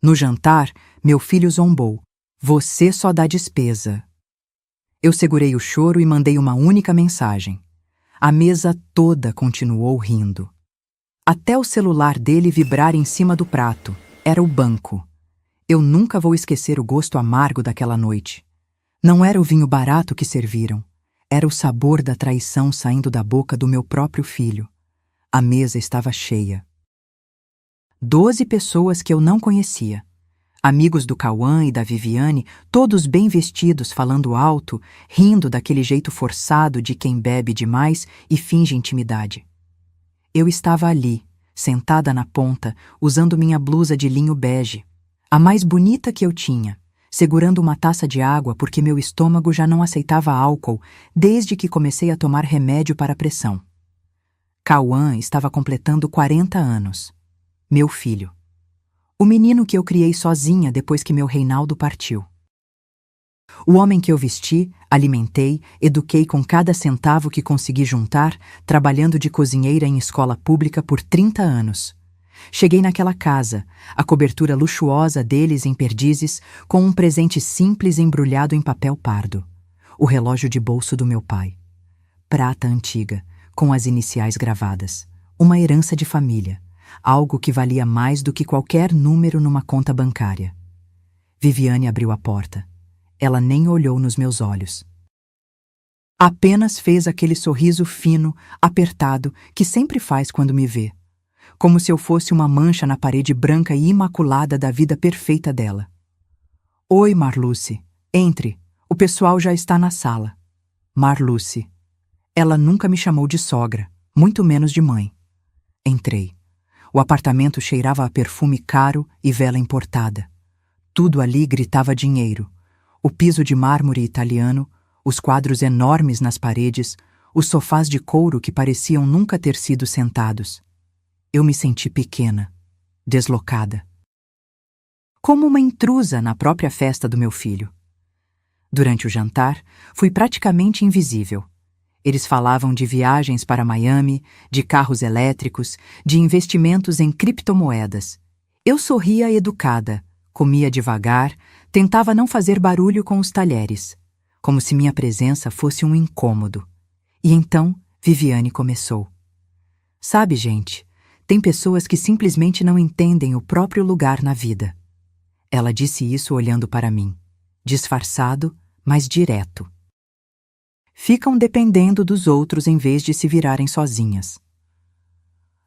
No jantar, meu filho zombou. Você só dá despesa. Eu segurei o choro e mandei uma única mensagem. A mesa toda continuou rindo. Até o celular dele vibrar em cima do prato. Era o banco. Eu nunca vou esquecer o gosto amargo daquela noite. Não era o vinho barato que serviram. Era o sabor da traição saindo da boca do meu próprio filho. A mesa estava cheia. 12 pessoas que eu não conhecia. Amigos do Cauã e da Viviane, todos bem vestidos, falando alto, rindo daquele jeito forçado de quem bebe demais e finge intimidade. Eu estava ali, sentada na ponta, usando minha blusa de linho bege, a mais bonita que eu tinha, segurando uma taça de água porque meu estômago já não aceitava álcool desde que comecei a tomar remédio para a pressão. Cauã estava completando 40 anos. Meu filho. O menino que eu criei sozinha depois que meu Reinaldo partiu. O homem que eu vesti, alimentei, eduquei com cada centavo que consegui juntar, trabalhando de cozinheira em escola pública por 30 anos. Cheguei naquela casa, a cobertura luxuosa deles em Perdizes, com um presente simples embrulhado em papel pardo. O relógio de bolso do meu pai. Prata antiga, com as iniciais gravadas. Uma herança de família. Algo que valia mais do que qualquer número numa conta bancária. Viviane abriu a porta. Ela nem olhou nos meus olhos. Apenas fez aquele sorriso fino, apertado, que sempre faz quando me vê. Como se eu fosse uma mancha na parede branca e imaculada da vida perfeita dela. Oi, Marluce. Entre. O pessoal já está na sala. Marluce. Ela nunca me chamou de sogra, muito menos de mãe. Entrei. O apartamento cheirava a perfume caro e vela importada. Tudo ali gritava dinheiro. O piso de mármore italiano, os quadros enormes nas paredes, os sofás de couro que pareciam nunca ter sido sentados. Eu me senti pequena, deslocada. Como uma intrusa na própria festa do meu filho. Durante o jantar, fui praticamente invisível. Eles falavam de viagens para Miami, de carros elétricos, de investimentos em criptomoedas. Eu sorria educada, comia devagar, tentava não fazer barulho com os talheres, como se minha presença fosse um incômodo. E então, Viviane começou. Sabe, gente, tem pessoas que simplesmente não entendem o próprio lugar na vida. Ela disse isso olhando para mim, disfarçado, mas direto. Ficam dependendo dos outros em vez de se virarem sozinhas.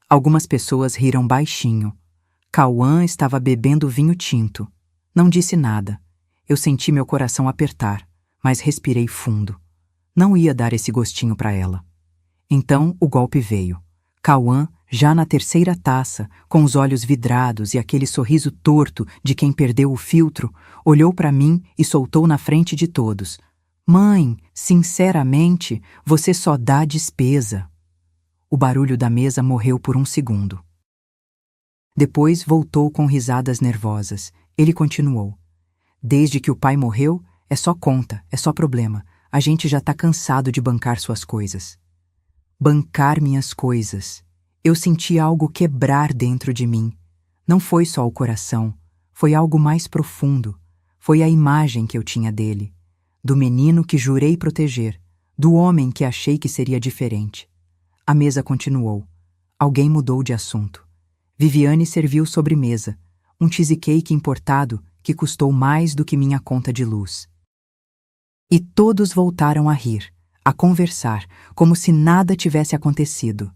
Algumas pessoas riram baixinho. Cauã estava bebendo vinho tinto. Não disse nada. Eu senti meu coração apertar, mas respirei fundo. Não ia dar esse gostinho para ela. Então o golpe veio. Cauã, já na terceira taça, com os olhos vidrados e aquele sorriso torto de quem perdeu o filtro, olhou para mim e soltou na frente de todos. Mãe, sinceramente, você só dá despesa. O barulho da mesa morreu por um segundo. Depois voltou com risadas nervosas. Ele continuou. Desde que o pai morreu, é só conta, é só problema. A gente já tá cansado de bancar suas coisas. Bancar minhas coisas. Eu senti algo quebrar dentro de mim. Não foi só o coração, foi algo mais profundo. Foi a imagem que eu tinha dele. Do menino que jurei proteger, do homem que achei que seria diferente. A mesa continuou. Alguém mudou de assunto. Viviane serviu sobremesa, um cheesecake importado que custou mais do que minha conta de luz. E todos voltaram a rir, a conversar, como se nada tivesse acontecido.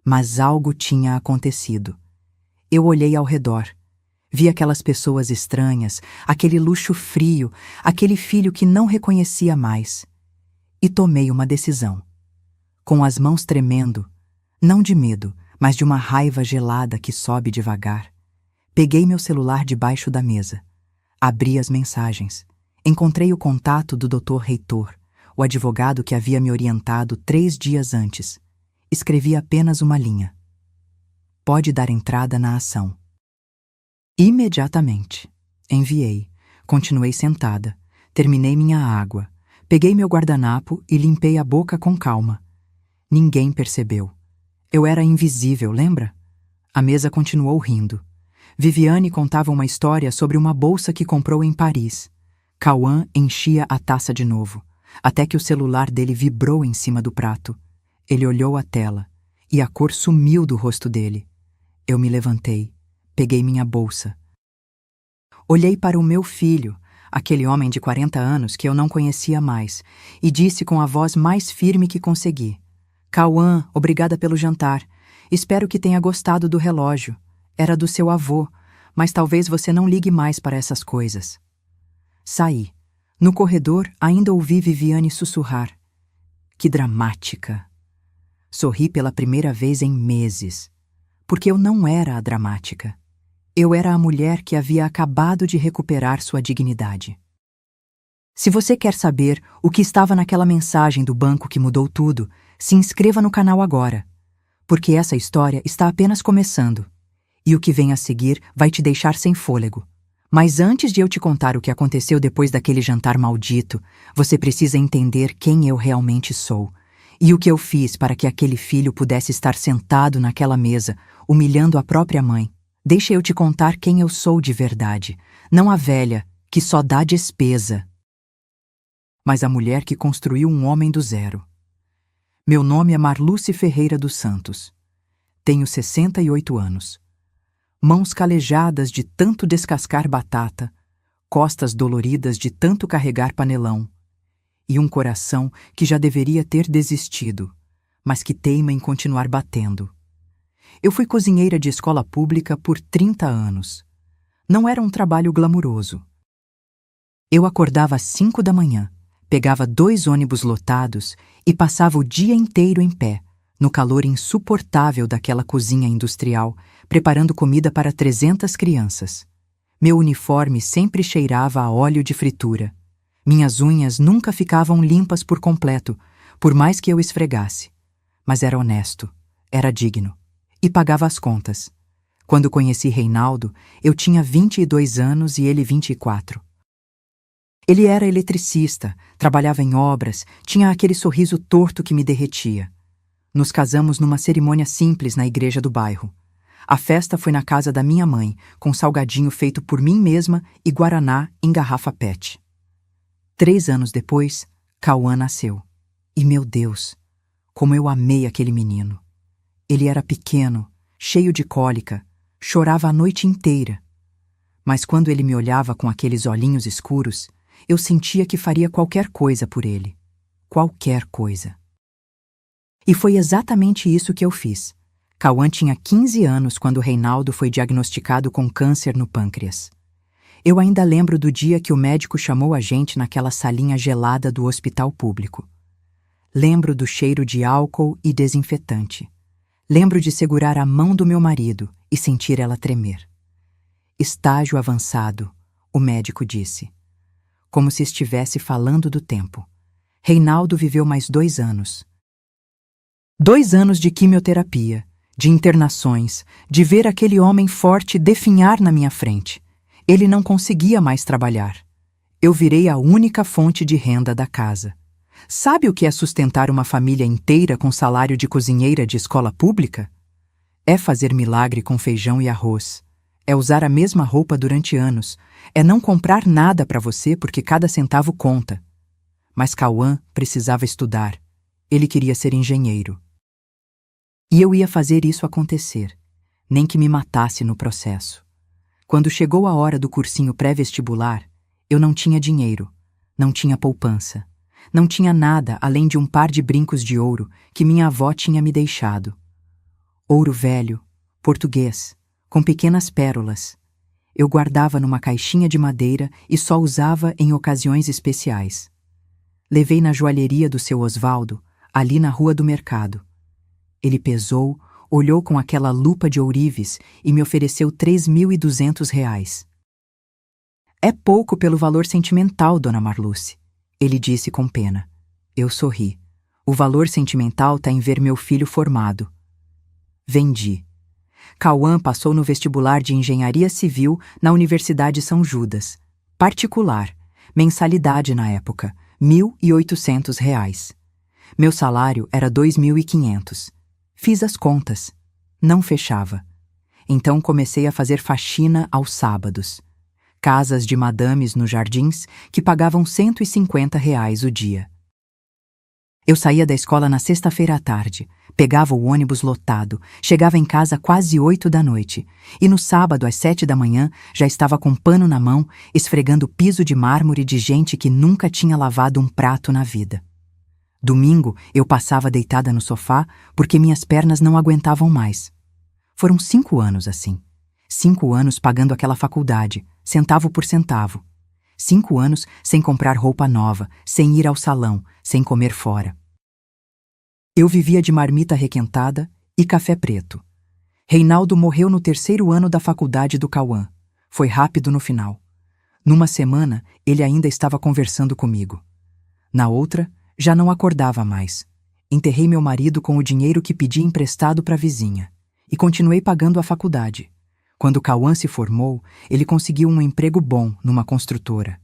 Mas algo tinha acontecido. Eu olhei ao redor. Vi aquelas pessoas estranhas, aquele luxo frio, aquele filho que não reconhecia mais. E tomei uma decisão. Com as mãos tremendo, não de medo, mas de uma raiva gelada que sobe devagar, peguei meu celular debaixo da mesa. Abri as mensagens. Encontrei o contato do Dr. Reitor, o advogado que havia me orientado 3 dias antes. Escrevi apenas uma linha. Pode dar entrada na ação. Imediatamente. Enviei. Continuei sentada. Terminei minha água. Peguei meu guardanapo e limpei a boca com calma. Ninguém percebeu. Eu era invisível, lembra? A mesa continuou rindo. Viviane contava uma história sobre uma bolsa que comprou em Paris. Cauã enchia a taça de novo, até que o celular dele vibrou em cima do prato. Ele olhou a tela, e a cor sumiu do rosto dele. Eu me levantei, peguei minha bolsa. Olhei para o meu filho, aquele homem de 40 anos que eu não conhecia mais, e disse com a voz mais firme que consegui: Cauã, obrigada pelo jantar. Espero que tenha gostado do relógio. Era do seu avô, mas talvez você não ligue mais para essas coisas. Saí. No corredor, ainda ouvi Viviane sussurrar. Que dramática! Sorri pela primeira vez em meses, porque eu não era a dramática. Eu era a mulher que havia acabado de recuperar sua dignidade. Se você quer saber o que estava naquela mensagem do banco que mudou tudo, se inscreva no canal agora, porque essa história está apenas começando, e o que vem a seguir vai te deixar sem fôlego. Mas antes de eu te contar o que aconteceu depois daquele jantar maldito, você precisa entender quem eu realmente sou, e o que eu fiz para que aquele filho pudesse estar sentado naquela mesa, humilhando a própria mãe. Deixa eu te contar quem eu sou de verdade, não a velha, que só dá despesa, mas a mulher que construiu um homem do zero. Meu nome é Marluce Ferreira dos Santos. Tenho 68 anos. Mãos calejadas de tanto descascar batata, costas doloridas de tanto carregar panelão, e um coração que já deveria ter desistido, mas que teima em continuar batendo. Eu fui cozinheira de escola pública por 30 anos. Não era um trabalho glamuroso. Eu acordava às 5 da manhã, pegava 2 ônibus lotados e passava o dia inteiro em pé, no calor insuportável daquela cozinha industrial, preparando comida para 300 crianças. Meu uniforme sempre cheirava a óleo de fritura. Minhas unhas nunca ficavam limpas por completo, por mais que eu esfregasse. Mas era honesto, era digno. E pagava as contas. Quando conheci Reinaldo, eu tinha 22 anos e ele 24. Ele era eletricista, trabalhava em obras, tinha aquele sorriso torto que me derretia. Nos casamos numa cerimônia simples na igreja do bairro. A festa foi na casa da minha mãe, com salgadinho feito por mim mesma e guaraná em garrafa PET. 3 anos depois, Cauã nasceu. E, meu Deus, como eu amei aquele menino. Ele era pequeno, cheio de cólica, chorava a noite inteira. Mas quando ele me olhava com aqueles olhinhos escuros, eu sentia que faria qualquer coisa por ele. Qualquer coisa. E foi exatamente isso que eu fiz. Cauã tinha 15 anos quando Reinaldo foi diagnosticado com câncer no pâncreas. Eu ainda lembro do dia que o médico chamou a gente naquela salinha gelada do hospital público. Lembro do cheiro de álcool e desinfetante. Lembro de segurar a mão do meu marido e sentir ela tremer. Estágio avançado, o médico disse. Como se estivesse falando do tempo. Reinaldo viveu mais 2 anos. 2 anos de quimioterapia, de internações, de ver aquele homem forte definhar na minha frente. Ele não conseguia mais trabalhar. Eu virei a única fonte de renda da casa. Sabe o que é sustentar uma família inteira com salário de cozinheira de escola pública? É fazer milagre com feijão e arroz. É usar a mesma roupa durante anos. É não comprar nada para você porque cada centavo conta. Mas Cauã precisava estudar. Ele queria ser engenheiro. E eu ia fazer isso acontecer, nem que me matasse no processo. Quando chegou a hora do cursinho pré-vestibular, eu não tinha dinheiro, não tinha poupança. Não tinha nada além de um par de brincos de ouro que minha avó tinha me deixado. Ouro velho, português, com pequenas pérolas. Eu guardava numa caixinha de madeira e só usava em ocasiões especiais. Levei na joalheria do seu Osvaldo, ali na rua do mercado. Ele pesou, olhou com aquela lupa de ourives e me ofereceu R$ 3.200. É pouco pelo valor sentimental, dona Marluce. Ele disse com pena. Eu sorri. O valor sentimental está em ver meu filho formado. Vendi. Cauã passou no vestibular de Engenharia Civil na Universidade São Judas. Particular. Mensalidade na época, R$ 1.800. Meu salário era R$ 2.500. Fiz as contas. Não fechava. Então comecei a fazer faxina aos sábados. Casas de madames nos jardins que pagavam R$ 150 o dia. Eu saía da escola na sexta-feira à tarde, pegava o ônibus lotado, chegava em casa quase 8 da noite, e no sábado às 7 da manhã já estava com pano na mão, esfregando o piso de mármore de gente que nunca tinha lavado um prato na vida. Domingo eu passava deitada no sofá porque minhas pernas não aguentavam mais. Foram 5 anos assim. 5 anos pagando aquela faculdade, centavo por centavo. 5 anos sem comprar roupa nova, sem ir ao salão, sem comer fora. Eu vivia de marmita requentada e café preto. Reinaldo morreu no 3º ano da faculdade do Cauã. Foi rápido no final. Numa semana, ele ainda estava conversando comigo. Na outra, já não acordava mais. Enterrei meu marido com o dinheiro que pedi emprestado para a vizinha. E continuei pagando a faculdade. Quando Cauã se formou, ele conseguiu um emprego bom numa construtora.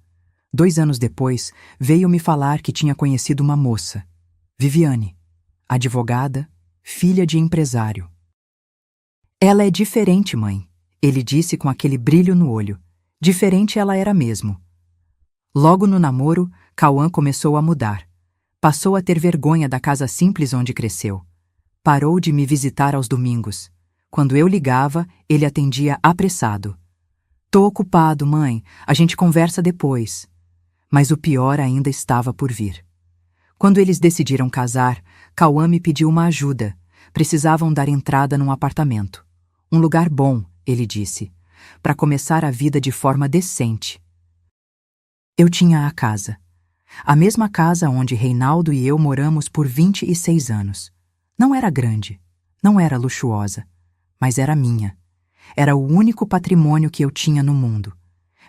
2 anos depois, veio me falar que tinha conhecido uma moça, Viviane, advogada, filha de empresário. Ela é diferente, mãe, ele disse com aquele brilho no olho. Diferente ela era mesmo. Logo no namoro, Cauã começou a mudar. Passou a ter vergonha da casa simples onde cresceu. Parou de me visitar aos domingos. Quando eu ligava, ele atendia apressado. Tô ocupado, mãe. A gente conversa depois. Mas o pior ainda estava por vir. Quando eles decidiram casar, Cauã me pediu uma ajuda. Precisavam dar entrada num apartamento. Um lugar bom, ele disse, para começar a vida de forma decente. Eu tinha a casa. A mesma casa onde Reinaldo e eu moramos por 26 anos. Não era grande, não era luxuosa, mas era minha. Era o único patrimônio que eu tinha no mundo.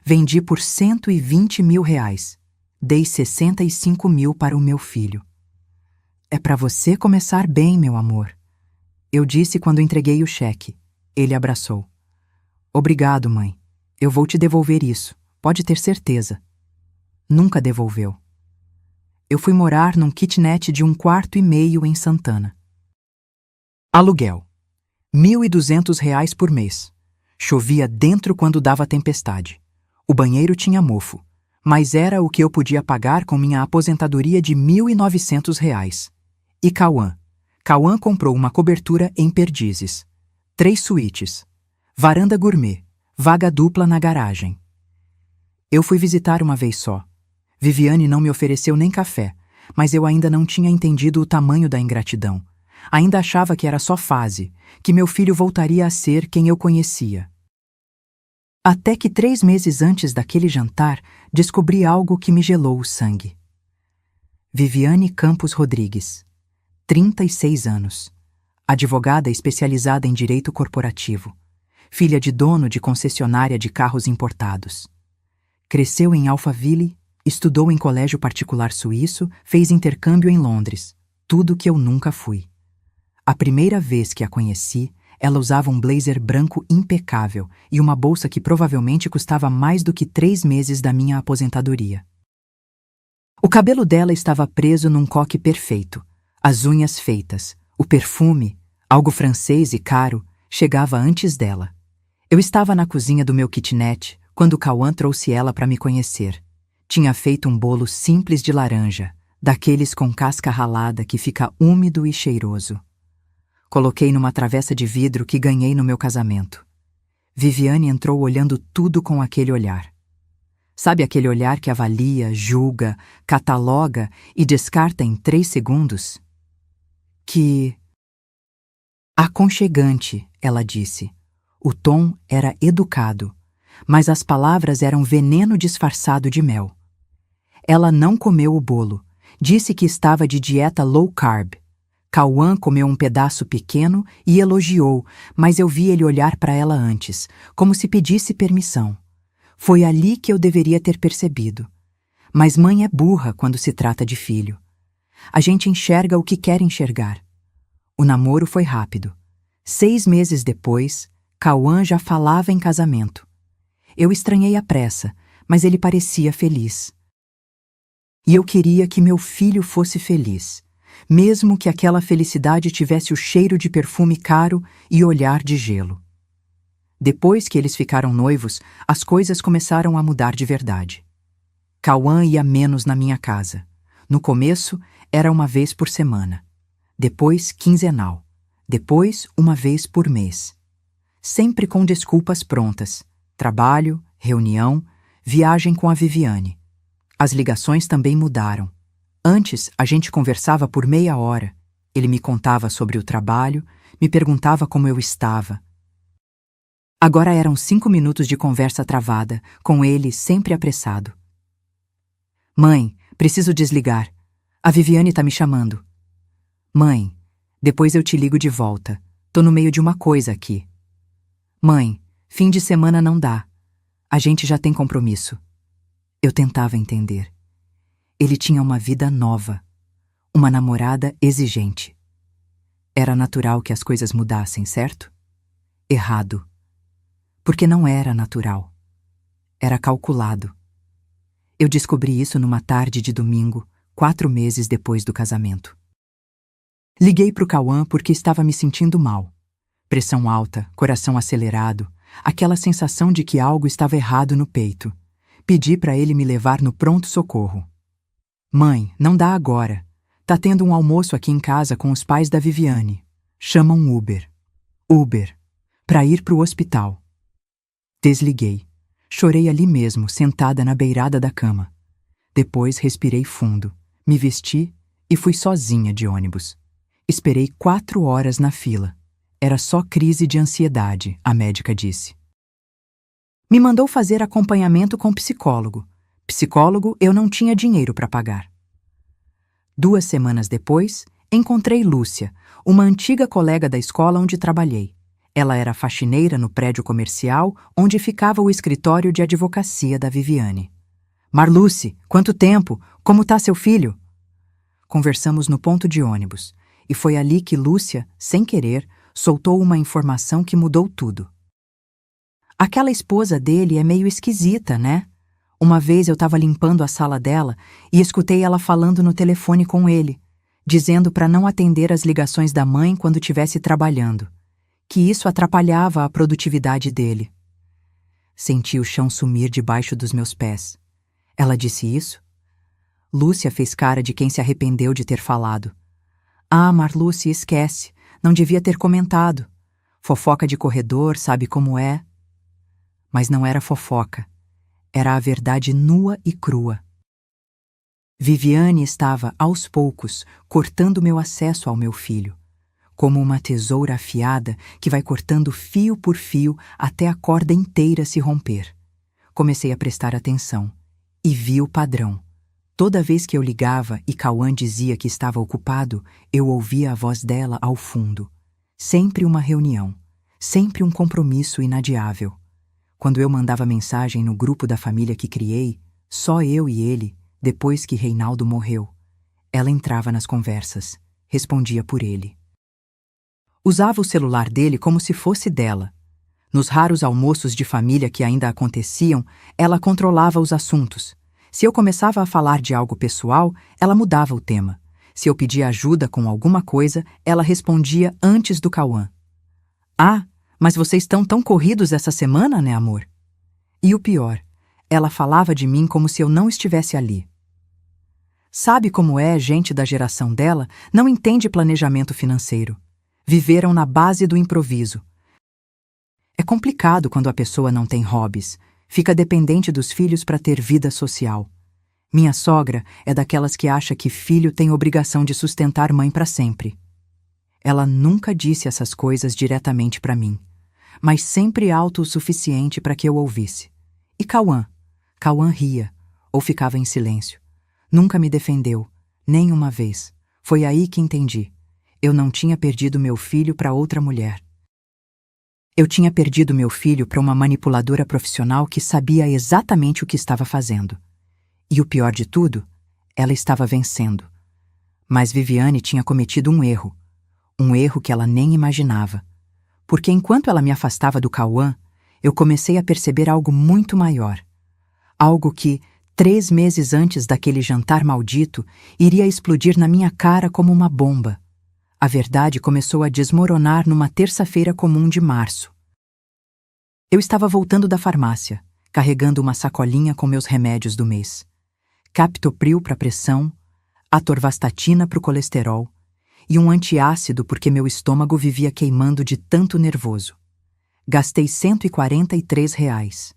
Vendi por R$ 120 mil. Dei 65 mil para o meu filho. É para você começar bem, meu amor. Eu disse quando entreguei o cheque. Ele abraçou. Obrigado, mãe. Eu vou te devolver isso, pode ter certeza. Nunca devolveu. Eu fui morar num kitnet de 1,5 quarto em Santana. Aluguel. R$ 1.200 por mês. Chovia dentro quando dava tempestade. O banheiro tinha mofo, mas era o que eu podia pagar com minha aposentadoria de R$ 1.900. E Cauã? Cauã comprou uma cobertura em Perdizes. 3 suítes. Varanda gourmet. Vaga dupla na garagem. Eu fui visitar uma vez só. Viviane não me ofereceu nem café, mas eu ainda não tinha entendido o tamanho da ingratidão. Ainda achava que era só fase, que meu filho voltaria a ser quem eu conhecia. Até que 3 meses antes daquele jantar, descobri algo que me gelou o sangue. Viviane Campos Rodrigues, 36 anos, advogada especializada em direito corporativo, filha de dono de concessionária de carros importados. Cresceu em Alphaville, estudou em colégio particular suíço, fez intercâmbio em Londres, tudo que eu nunca fui. A primeira vez que a conheci, ela usava um blazer branco impecável e uma bolsa que provavelmente custava mais do que 3 meses da minha aposentadoria. O cabelo dela estava preso num coque perfeito, as unhas feitas, o perfume, algo francês e caro, chegava antes dela. Eu estava na cozinha do meu kitnet quando Cauã trouxe ela para me conhecer. Tinha feito um bolo simples de laranja, daqueles com casca ralada que fica úmido e cheiroso. Coloquei numa travessa de vidro que ganhei no meu casamento. Viviane entrou olhando tudo com aquele olhar. Sabe aquele olhar que avalia, julga, cataloga e descarta em 3 segundos? Que... aconchegante, ela disse. O tom era educado, mas as palavras eram veneno disfarçado de mel. Ela não comeu o bolo, disse que estava de dieta low carb. Cauã comeu um pedaço pequeno e elogiou, mas eu vi ele olhar para ela antes, como se pedisse permissão. Foi ali que eu deveria ter percebido. Mas mãe é burra quando se trata de filho. A gente enxerga o que quer enxergar. O namoro foi rápido. 6 meses depois, Cauã já falava em casamento. Eu estranhei a pressa, mas ele parecia feliz. E eu queria que meu filho fosse feliz, mesmo que aquela felicidade tivesse o cheiro de perfume caro e olhar de gelo. Depois que eles ficaram noivos, as coisas começaram a mudar de verdade. Cauã ia menos na minha casa. No começo, era uma vez por semana. Depois, quinzenal. Depois, uma vez por mês. Sempre com desculpas prontas. Trabalho, reunião, viagem com a Viviane. As ligações também mudaram. Antes, a gente conversava por meia hora. Ele me contava sobre o trabalho, me perguntava como eu estava. Agora eram 5 minutos de conversa travada, com ele sempre apressado. Mãe, preciso desligar. A Viviane tá me chamando. Mãe, depois eu te ligo de volta. Tô no meio de uma coisa aqui. Mãe, fim de semana não dá. A gente já tem compromisso. Eu tentava entender. Ele tinha uma vida nova. Uma namorada exigente. Era natural que as coisas mudassem, certo? Errado. Porque não era natural. Era calculado. Eu descobri isso numa tarde de domingo, 4 meses depois do casamento. Liguei pro Cauã porque estava me sentindo mal. Pressão alta, coração acelerado, aquela sensação de que algo estava errado no peito. Pedi para ele me levar no pronto-socorro. Mãe, não dá agora. Tá tendo um almoço aqui em casa com os pais da Viviane. Chama um Uber. Uber. Pra ir pro hospital. Desliguei. Chorei ali mesmo, sentada na beirada da cama. Depois respirei fundo, me vesti e fui sozinha de ônibus. Esperei 4 horas na fila. Era só crise de ansiedade, a médica disse. Me mandou fazer acompanhamento com psicólogo. Psicólogo eu não tinha dinheiro para pagar. 2 semanas depois, encontrei Lúcia, uma antiga colega da escola onde trabalhei. Ela era faxineira no prédio comercial onde ficava o escritório de advocacia da Viviane. Marluce, quanto tempo? Como tá seu filho? Conversamos no ponto de ônibus, e foi ali que Lúcia, sem querer, soltou uma informação que mudou tudo. Aquela esposa dele é meio esquisita, né? Uma vez eu estava limpando a sala dela e escutei ela falando no telefone com ele, dizendo para não atender as ligações da mãe quando estivesse trabalhando, que isso atrapalhava a produtividade dele. Senti o chão sumir debaixo dos meus pés. Ela disse isso? Lúcia fez cara de quem se arrependeu de ter falado. Ah, Marluce, esquece. Não devia ter comentado. Fofoca de corredor, sabe como é? Mas não era fofoca. Era a verdade nua e crua. Viviane estava, aos poucos, cortando meu acesso ao meu filho, como uma tesoura afiada que vai cortando fio por fio até a corda inteira se romper. Comecei a prestar atenção e vi o padrão. Toda vez que eu ligava e Cauã dizia que estava ocupado, eu ouvia a voz dela ao fundo. Sempre uma reunião, sempre um compromisso inadiável. Quando eu mandava mensagem no grupo da família que criei, só eu e ele, depois que Reinaldo morreu, ela entrava nas conversas, respondia por ele. Usava o celular dele como se fosse dela. Nos raros almoços de família que ainda aconteciam, ela controlava os assuntos. Se eu começava a falar de algo pessoal, ela mudava o tema. Se eu pedia ajuda com alguma coisa, ela respondia antes do Cauã. Ah, mas vocês estão tão corridos essa semana, né, amor? E o pior, ela falava de mim como se eu não estivesse ali. Sabe como é, gente da geração dela não entende planejamento financeiro. Viveram na base do improviso. É complicado quando a pessoa não tem hobbies, fica dependente dos filhos para ter vida social. Minha sogra é daquelas que acha que filho tem obrigação de sustentar mãe para sempre. Ela nunca disse essas coisas diretamente para mim, mas sempre alto o suficiente para que eu ouvisse. E Cauã? Cauã ria, ou ficava em silêncio. Nunca me defendeu, nem uma vez. Foi aí que entendi. Eu não tinha perdido meu filho para outra mulher. Eu tinha perdido meu filho para uma manipuladora profissional que sabia exatamente o que estava fazendo. E o pior de tudo, ela estava vencendo. Mas Viviane tinha cometido um erro que ela nem imaginava. Porque enquanto ela me afastava do Cauã, eu comecei a perceber algo muito maior. Algo que, 3 meses antes daquele jantar maldito, iria explodir na minha cara como uma bomba. A verdade começou a desmoronar numa terça-feira comum de março. Eu estava voltando da farmácia, carregando uma sacolinha com meus remédios do mês. Captopril para pressão, atorvastatina para o colesterol e um antiácido porque meu estômago vivia queimando de tanto nervoso. Gastei R$ 143.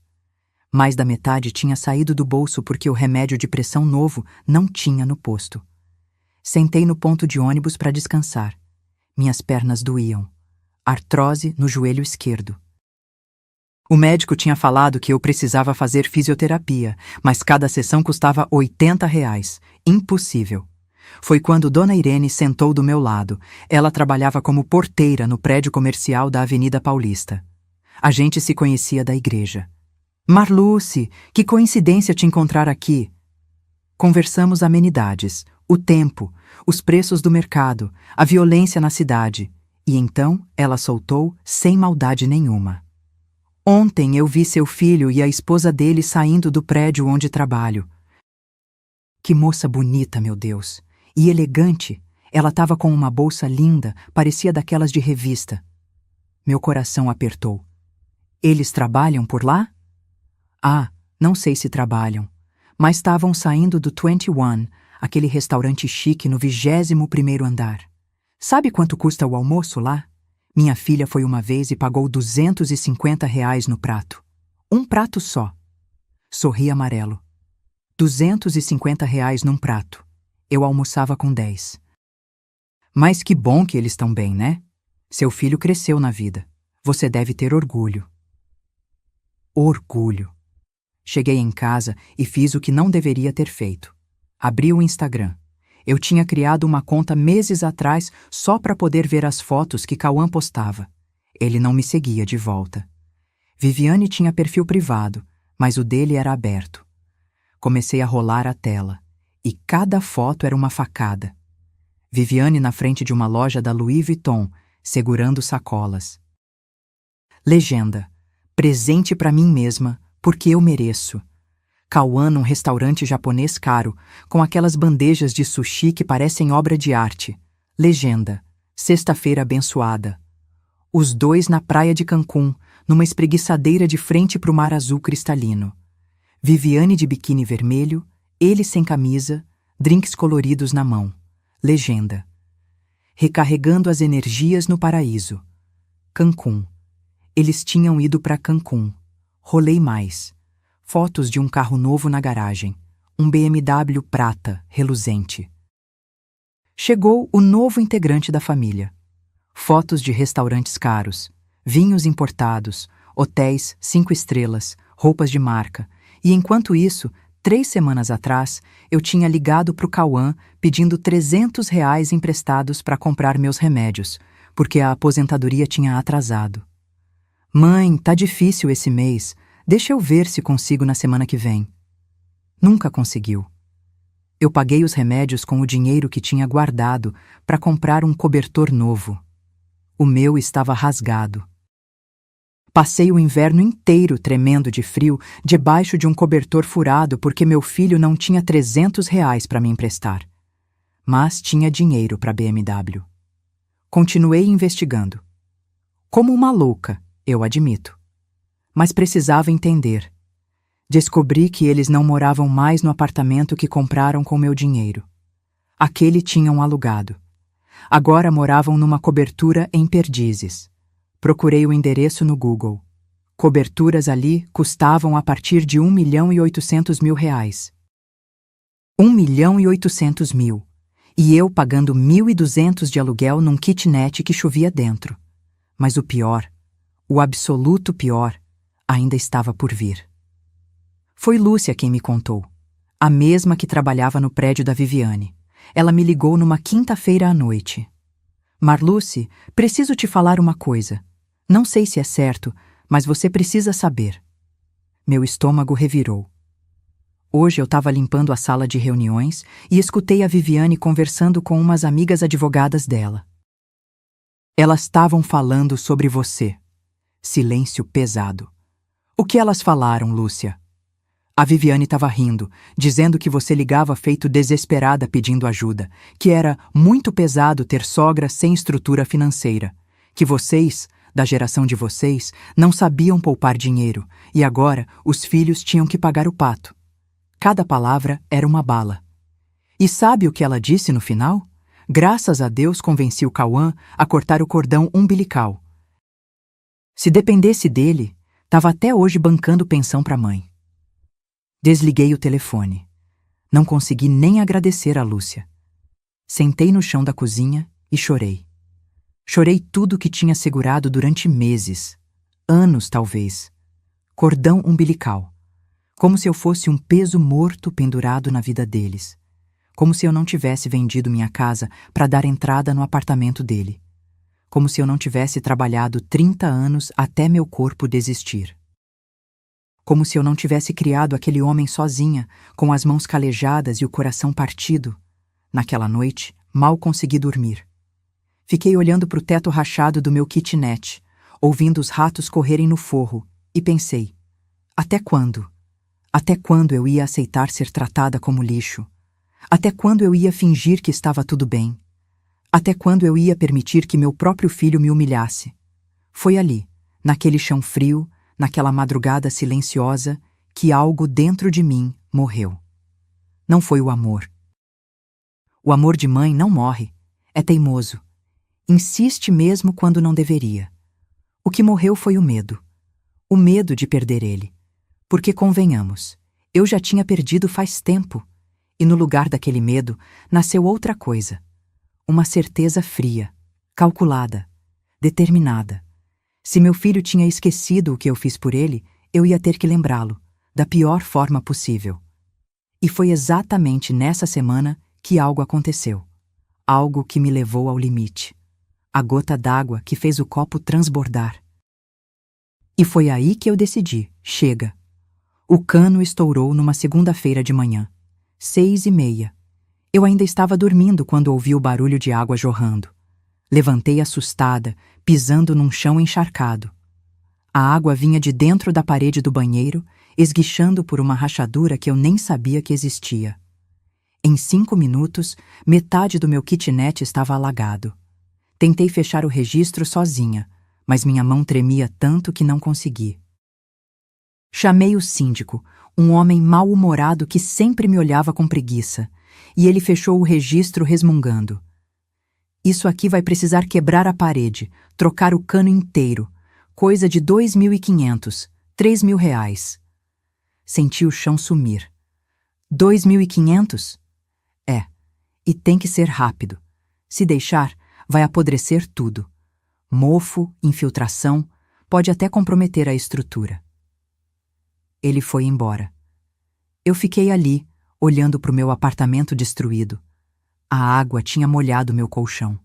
Mais da metade tinha saído do bolso porque o remédio de pressão novo não tinha no posto. Sentei no ponto de ônibus para descansar. Minhas pernas doíam. Artrose no joelho esquerdo. O médico tinha falado que eu precisava fazer fisioterapia, mas cada sessão custava R$ 80. Impossível. Foi quando Dona Irene sentou do meu lado. Ela trabalhava como porteira no prédio comercial da Avenida Paulista. A gente se conhecia da igreja. Marluce, que coincidência te encontrar aqui. Conversamos amenidades, o tempo, os preços do mercado, a violência na cidade. E então ela soltou sem maldade nenhuma. Ontem eu vi seu filho e a esposa dele saindo do prédio onde trabalho. Que moça bonita, meu Deus! E elegante. Ela estava com uma bolsa linda, parecia daquelas de revista. Meu coração apertou. Eles trabalham por lá? Ah, não sei se trabalham, mas estavam saindo do 21, aquele restaurante chique no 21º andar. Sabe quanto custa o almoço lá? Minha filha foi uma vez e pagou R$ 250 no prato. Um prato só. Sorri amarelo. R$ 250 num prato. Eu almoçava com 10. Mas que bom que eles estão bem, né? Seu filho cresceu na vida. Você deve ter orgulho. Orgulho. Cheguei em casa e fiz o que não deveria ter feito. Abri o Instagram. Eu tinha criado uma conta meses atrás só para poder ver as fotos que Cauã postava. Ele não me seguia de volta. Viviane tinha perfil privado, mas o dele era aberto. Comecei a rolar a tela, e cada foto era uma facada. Viviane na frente de uma loja da Louis Vuitton, segurando sacolas. Legenda: presente para mim mesma, porque eu mereço. Cauã num restaurante japonês caro, com aquelas bandejas de sushi que parecem obra de arte. Legenda: sexta-feira abençoada. Os dois na praia de Cancún, numa espreguiçadeira de frente para o mar azul cristalino. Viviane de biquíni vermelho, ele sem camisa, drinks coloridos na mão. Legenda: recarregando as energias no paraíso. Cancún. Eles tinham ido para Cancún. Rolei mais. Fotos de um carro novo na garagem. Um BMW prata, reluzente. Chegou o novo integrante da família. Fotos de restaurantes caros, vinhos importados, hotéis 5 estrelas, roupas de marca. E enquanto isso, 3 semanas atrás, eu tinha ligado pro Cauã pedindo R$ 300 emprestados para comprar meus remédios, porque a aposentadoria tinha atrasado. Mãe, tá difícil esse mês. Deixa eu ver se consigo na semana que vem. Nunca conseguiu. Eu paguei os remédios com o dinheiro que tinha guardado para comprar um cobertor novo. O meu estava rasgado. Passei o inverno inteiro tremendo de frio debaixo de um cobertor furado porque meu filho não tinha R$ 300 para me emprestar. Mas tinha dinheiro para BMW. Continuei investigando. Como uma louca, eu admito. Mas precisava entender. Descobri que eles não moravam mais no apartamento que compraram com meu dinheiro. Aquele tinham alugado. Agora moravam numa cobertura em Perdizes. Procurei o endereço no Google. Coberturas ali custavam a partir de R$ 1.800.000. R$ 1.800.000. E eu pagando 1.200 de aluguel num kitnet que chovia dentro. Mas o pior, o absoluto pior, ainda estava por vir. Foi Lúcia quem me contou. A mesma que trabalhava no prédio da Viviane. Ela me ligou numa quinta-feira à noite. Marluce, preciso te falar uma coisa. Não sei se é certo, mas você precisa saber. Meu estômago revirou. Hoje eu estava limpando a sala de reuniões e escutei a Viviane conversando com umas amigas advogadas dela. Elas estavam falando sobre você. Silêncio pesado. O que elas falaram, Lúcia? A Viviane estava rindo, dizendo que você ligava feito desesperada pedindo ajuda, que era muito pesado ter sogra sem estrutura financeira, que vocês da geração de vocês, não sabiam poupar dinheiro e agora os filhos tinham que pagar o pato. Cada palavra era uma bala. E sabe o que ela disse no final? Graças a Deus convenci o Cauã a cortar o cordão umbilical. Se dependesse dele, estava até hoje bancando pensão para a mãe. Desliguei o telefone. Não consegui nem agradecer a Lúcia. Sentei no chão da cozinha e chorei. Chorei tudo que tinha segurado durante meses, anos talvez. Cordão umbilical. Como se eu fosse um peso morto pendurado na vida deles. Como se eu não tivesse vendido minha casa para dar entrada no apartamento dele. Como se eu não tivesse trabalhado 30 anos até meu corpo desistir. Como se eu não tivesse criado aquele homem sozinha, com as mãos calejadas e o coração partido. Naquela noite, mal consegui dormir. Fiquei olhando para o teto rachado do meu kitnet, ouvindo os ratos correrem no forro, e pensei: até quando? Até quando eu ia aceitar ser tratada como lixo? Até quando eu ia fingir que estava tudo bem? Até quando eu ia permitir que meu próprio filho me humilhasse? Foi ali, naquele chão frio, naquela madrugada silenciosa, que algo dentro de mim morreu. Não foi o amor. O amor de mãe não morre, é teimoso. Insiste mesmo quando não deveria. O que morreu foi o medo. O medo de perder ele. Porque, convenhamos, eu já tinha perdido faz tempo. E no lugar daquele medo, nasceu outra coisa. Uma certeza fria, calculada, determinada. Se meu filho tinha esquecido o que eu fiz por ele, eu ia ter que lembrá-lo, da pior forma possível. E foi exatamente nessa semana que algo aconteceu. Algo que me levou ao limite. A gota d'água que fez o copo transbordar. E foi aí que eu decidi: chega. O cano estourou numa segunda-feira de manhã, 6h30. Eu ainda estava dormindo quando ouvi o barulho de água jorrando. Levantei assustada, pisando num chão encharcado. A água vinha de dentro da parede do banheiro, esguichando por uma rachadura que eu nem sabia que existia. Em 5 minutos, metade do meu kitnet estava alagado. Tentei fechar o registro sozinha, mas minha mão tremia tanto que não consegui. Chamei o síndico, um homem mal-humorado que sempre me olhava com preguiça, e ele fechou o registro resmungando. Isso aqui vai precisar quebrar a parede, trocar o cano inteiro, coisa de 2.500, 3.000 reais. Senti o chão sumir. 2.500? É, e tem que ser rápido. Se deixar, vai apodrecer tudo. Mofo, infiltração, pode até comprometer a estrutura. Ele foi embora. Eu fiquei ali, olhando para o meu apartamento destruído. A água tinha molhado meu colchão.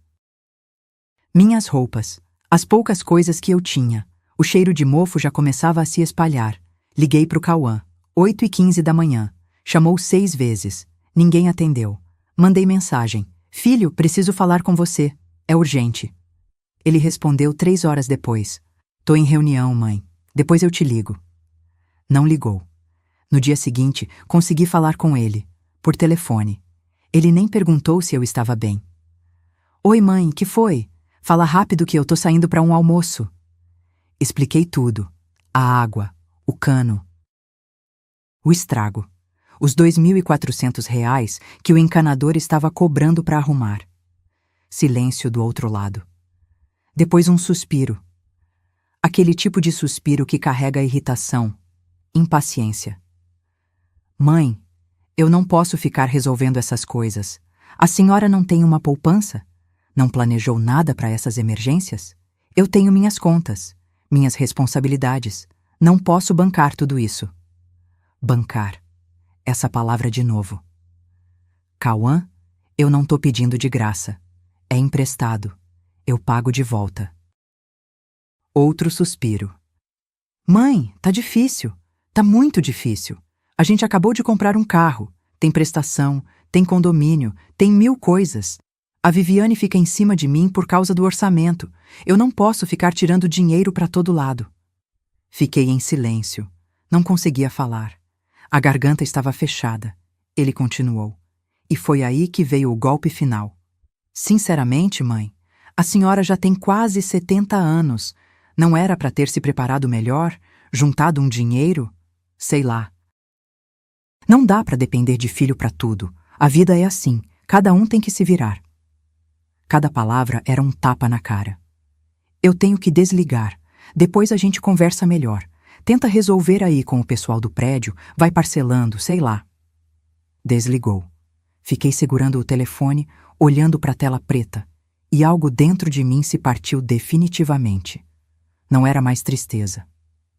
Minhas roupas, as poucas coisas que eu tinha, o cheiro de mofo já começava a se espalhar. Liguei para o Cauã, 8h15 da manhã. Chamou 6 vezes. Ninguém atendeu. Mandei mensagem: filho, preciso falar com você. É urgente. Ele respondeu 3 horas depois: tô em reunião, mãe. Depois eu te ligo. Não ligou. No dia seguinte, consegui falar com ele, por telefone. Ele nem perguntou se eu estava bem. Oi, mãe, que foi? Fala rápido que eu tô saindo para um almoço. Expliquei tudo. A água, o cano, o estrago, os 2.400 reais que o encanador estava cobrando para arrumar. Silêncio do outro lado. Depois um suspiro. Aquele tipo de suspiro que carrega irritação, impaciência. Mãe, eu não posso ficar resolvendo essas coisas. A senhora não tem uma poupança? Não planejou nada para essas emergências? Eu tenho minhas contas, minhas responsabilidades. Não posso bancar tudo isso. Bancar. Essa palavra de novo. Cauã, eu não tô pedindo de graça. É emprestado. Eu pago de volta. Outro suspiro. Mãe, tá difícil. Tá muito difícil. A gente acabou de comprar um carro. Tem prestação, tem condomínio, tem 1000 coisas. A Viviane fica em cima de mim por causa do orçamento. Eu não posso ficar tirando dinheiro para todo lado. Fiquei em silêncio. Não conseguia falar. A garganta estava fechada. Ele continuou. E foi aí que veio o golpe final. Sinceramente, mãe, a senhora já tem quase 70 anos. Não era para ter se preparado melhor, juntado um dinheiro? Sei lá. Não dá para depender de filho para tudo. A vida é assim, cada um tem que se virar. Cada palavra era um tapa na cara. Eu tenho que desligar. Depois a gente conversa melhor. Tenta resolver aí com o pessoal do prédio, vai parcelando, sei lá. Desligou. Fiquei segurando o telefone, olhando para a tela preta, e algo dentro de mim se partiu definitivamente. Não era mais tristeza.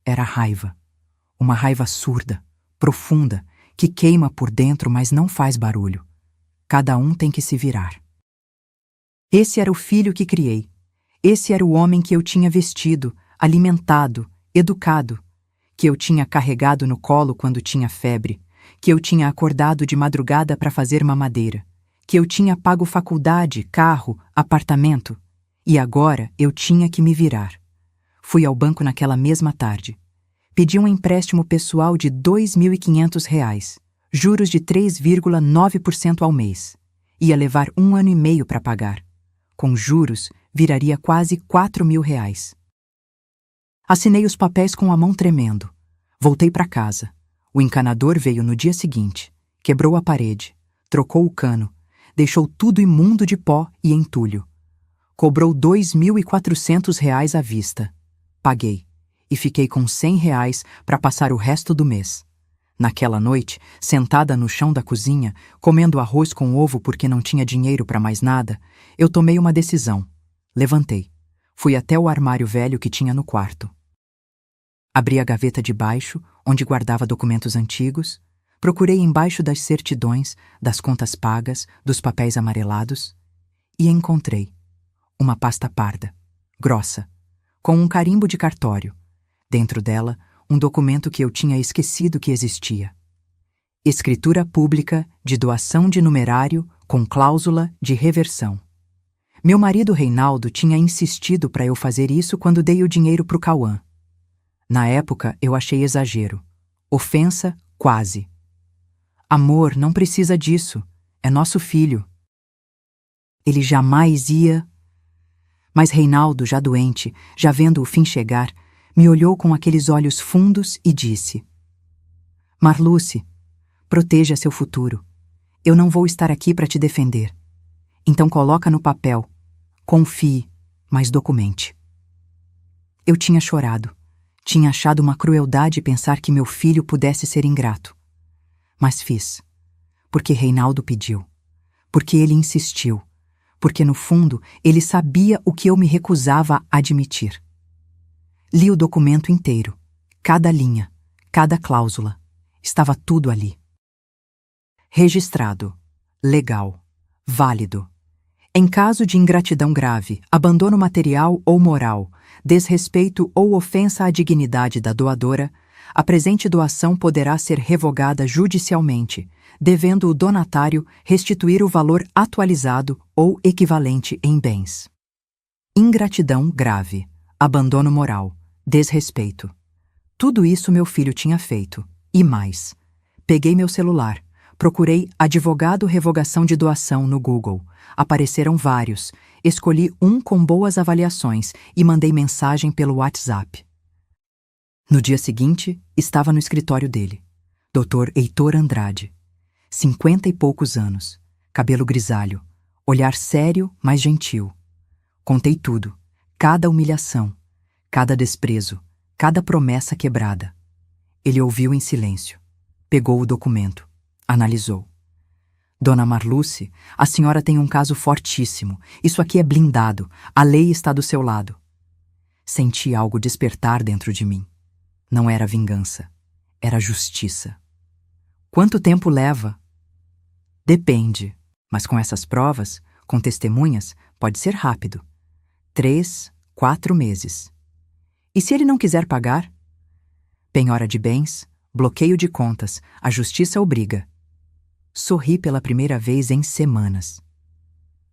Era raiva. Uma raiva surda, profunda, que queima por dentro, mas não faz barulho. Cada um tem que se virar. Esse era o filho que criei. Esse era o homem que eu tinha vestido, alimentado, educado, que eu tinha carregado no colo quando tinha febre, que eu tinha acordado de madrugada para fazer mamadeira, que eu tinha pago faculdade, carro, apartamento, e agora eu tinha que me virar. Fui ao banco naquela mesma tarde. Pedi um empréstimo pessoal de R$ 2.500, juros de 3,9% ao mês. Ia levar 1 ano e meio para pagar. Com juros, viraria quase R$ 4.000. Assinei os papéis com a mão tremendo. Voltei para casa. O encanador veio no dia seguinte, quebrou a parede, trocou o cano, deixou tudo imundo de pó e entulho. Cobrou R$ 2.400 à vista. Paguei. E fiquei com R$ 100 para passar o resto do mês. Naquela noite, sentada no chão da cozinha, comendo arroz com ovo porque não tinha dinheiro para mais nada, eu tomei uma decisão. Levantei. Fui até o armário velho que tinha no quarto. Abri a gaveta de baixo, onde guardava documentos antigos, procurei embaixo das certidões, das contas pagas, dos papéis amarelados, e encontrei uma pasta parda, grossa, com um carimbo de cartório. Dentro dela, um documento que eu tinha esquecido que existia. Escritura pública de doação de numerário com cláusula de reversão. Meu marido Reinaldo tinha insistido para eu fazer isso quando dei o dinheiro para o Cauã. Na época, eu achei exagero. Ofensa, quase. Amor, não precisa disso. É nosso filho. Ele jamais ia... Mas Reinaldo, já doente, já vendo o fim chegar, me olhou com aqueles olhos fundos e disse: Marluce, proteja seu futuro. Eu não vou estar aqui para te defender. Então coloca no papel. Confie, mas documente. Eu tinha chorado. Tinha achado uma crueldade pensar que meu filho pudesse ser ingrato. Mas fiz. Porque Reinaldo pediu. Porque ele insistiu. Porque, no fundo, ele sabia o que eu me recusava a admitir. Li o documento inteiro. Cada linha, cada cláusula. Estava tudo ali. Registrado. Legal. Válido. Em caso de ingratidão grave, abandono material ou moral, desrespeito ou ofensa à dignidade da doadora, a presente doação poderá ser revogada judicialmente, devendo o donatário restituir o valor atualizado ou equivalente em bens. Ingratidão grave, abandono moral, desrespeito. Tudo isso meu filho tinha feito, e mais. Peguei meu celular, procurei advogado revogação de doação no Google. Apareceram vários, escolhi um com boas avaliações e mandei mensagem pelo WhatsApp. No dia seguinte, estava no escritório dele, Dr. Heitor Andrade. 50 e poucos anos, cabelo grisalho, olhar sério, mas gentil. Contei tudo, cada humilhação, cada desprezo, cada promessa quebrada. Ele ouviu em silêncio, pegou o documento, analisou. Dona Marluce, a senhora tem um caso fortíssimo. Isso aqui é blindado. A lei está do seu lado. Senti algo despertar dentro de mim. Não era vingança. Era justiça. Quanto tempo leva? Depende. Mas com essas provas, com testemunhas, pode ser rápido. 3, 4 meses. E se ele não quiser pagar? Penhora de bens, bloqueio de contas, a justiça obriga. Sorri pela primeira vez em semanas.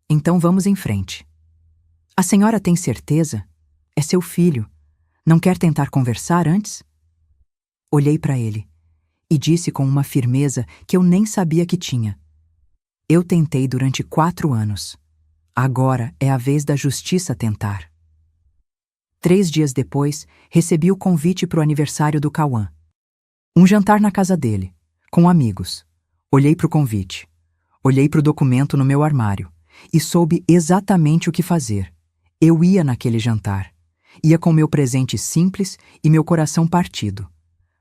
Então vamos em frente. A senhora tem certeza? É seu filho. Não quer tentar conversar antes? Olhei para ele e disse com uma firmeza que eu nem sabia que tinha. Eu tentei durante 4 anos. Agora é a vez da justiça tentar. 3 dias depois, recebi o convite para o aniversário do Cauã. Um jantar na casa dele, com amigos. Olhei para o convite. Olhei para o documento no meu armário e soube exatamente o que fazer. Eu ia naquele jantar. Ia com meu presente simples e meu coração partido.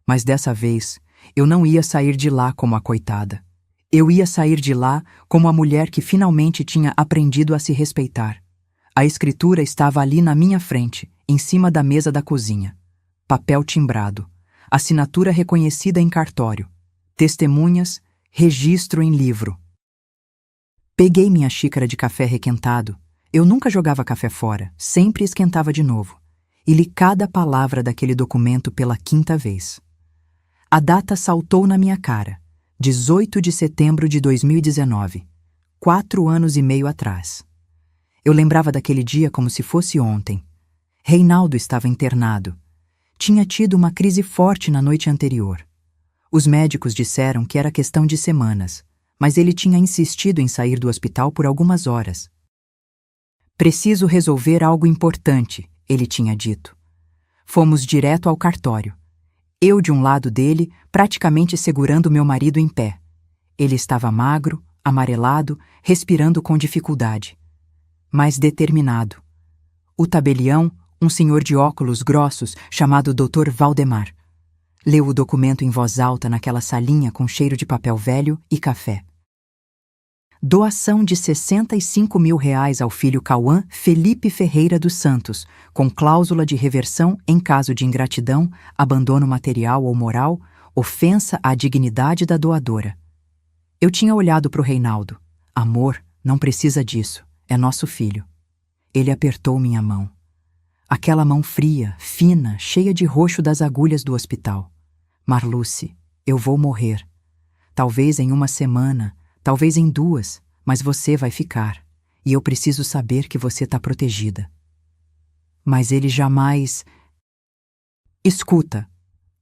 Mas dessa vez, eu não ia sair de lá como a coitada. Eu ia sair de lá como a mulher que finalmente tinha aprendido a se respeitar. A escritura estava ali na minha frente, em cima da mesa da cozinha. Papel timbrado, assinatura reconhecida em cartório, testemunhas, registro em livro. Peguei minha xícara de café requentado. Eu nunca jogava café fora, sempre esquentava de novo. E li cada palavra daquele documento pela 5ª vez. A data saltou na minha cara. 18 de setembro de 2019. 4 anos e meio atrás. Eu lembrava daquele dia como se fosse ontem. Reinaldo estava internado. Tinha tido uma crise forte na noite anterior. Os médicos disseram que era questão de semanas, mas ele tinha insistido em sair do hospital por algumas horas. Preciso resolver algo importante, ele tinha dito. Fomos direto ao cartório. Eu de um lado dele, praticamente segurando meu marido em pé. Ele estava magro, amarelado, respirando com dificuldade. Mas determinado. O tabelião, um senhor de óculos grossos, chamado Dr. Valdemar, leu o documento em voz alta naquela salinha com cheiro de papel velho e café. Doação de R$65 mil ao filho Cauã Felipe Ferreira dos Santos, com cláusula de reversão em caso de ingratidão, abandono material ou moral, ofensa à dignidade da doadora. Eu tinha olhado para o Reinaldo. Amor, não precisa disso. É nosso filho. Ele apertou minha mão. Aquela mão fria, fina, cheia de roxo das agulhas do hospital. Marluce, eu vou morrer. Talvez em 1 semana, talvez em 2, mas você vai ficar. E eu preciso saber que você está protegida. Mas ele jamais... Escuta.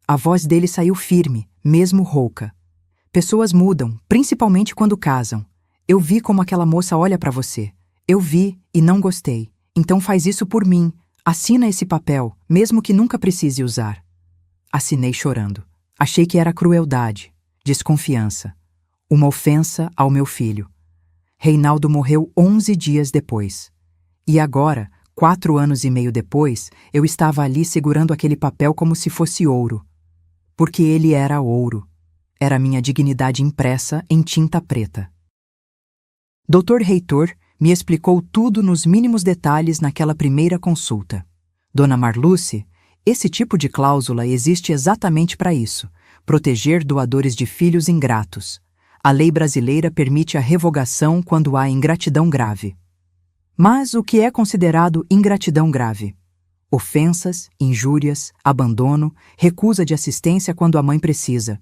A voz dele saiu firme, mesmo rouca. Pessoas mudam, principalmente quando casam. Eu vi como aquela moça olha para você. Eu vi e não gostei. Então faz isso por mim. Assina esse papel, mesmo que nunca precise usar. Assinei chorando. Achei que era crueldade, desconfiança. Uma ofensa ao meu filho. Reinaldo morreu 11 dias depois. E agora, 4 anos e meio depois, eu estava ali segurando aquele papel como se fosse ouro. Porque ele era ouro. Era minha dignidade impressa em tinta preta. Dr. Heitor me explicou tudo nos mínimos detalhes naquela primeira consulta. Dona Marluce, esse tipo de cláusula existe exatamente para isso, proteger doadores de filhos ingratos. A lei brasileira permite a revogação quando há ingratidão grave. Mas o que é considerado ingratidão grave? Ofensas, injúrias, abandono, recusa de assistência quando a mãe precisa.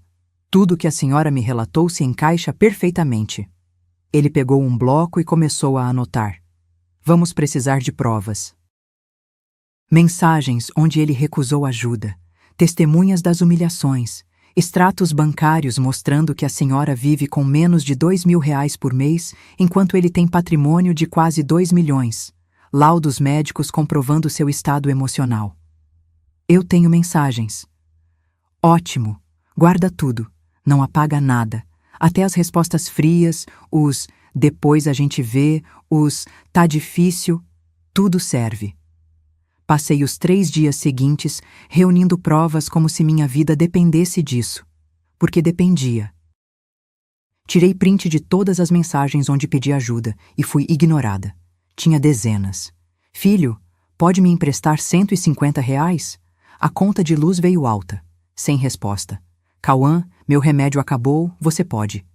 Tudo que a senhora me relatou se encaixa perfeitamente. Ele pegou um bloco e começou a anotar. Vamos precisar de provas. Mensagens onde ele recusou ajuda, testemunhas das humilhações, extratos bancários mostrando que a senhora vive com menos de R$2 mil por mês, enquanto ele tem patrimônio de quase 2 milhões. Laudos médicos comprovando seu estado emocional. Eu tenho mensagens. Ótimo. Guarda tudo. Não apaga nada. Até as respostas frias, os depois a gente vê, os tá difícil, tudo serve. Passei os 3 dias seguintes reunindo provas como se minha vida dependesse disso. Porque dependia. Tirei print de todas as mensagens onde pedi ajuda e fui ignorada. Tinha dezenas. Filho, pode me emprestar R$150? A conta de luz veio alta. Sem resposta. Cauã, meu remédio acabou, você pode.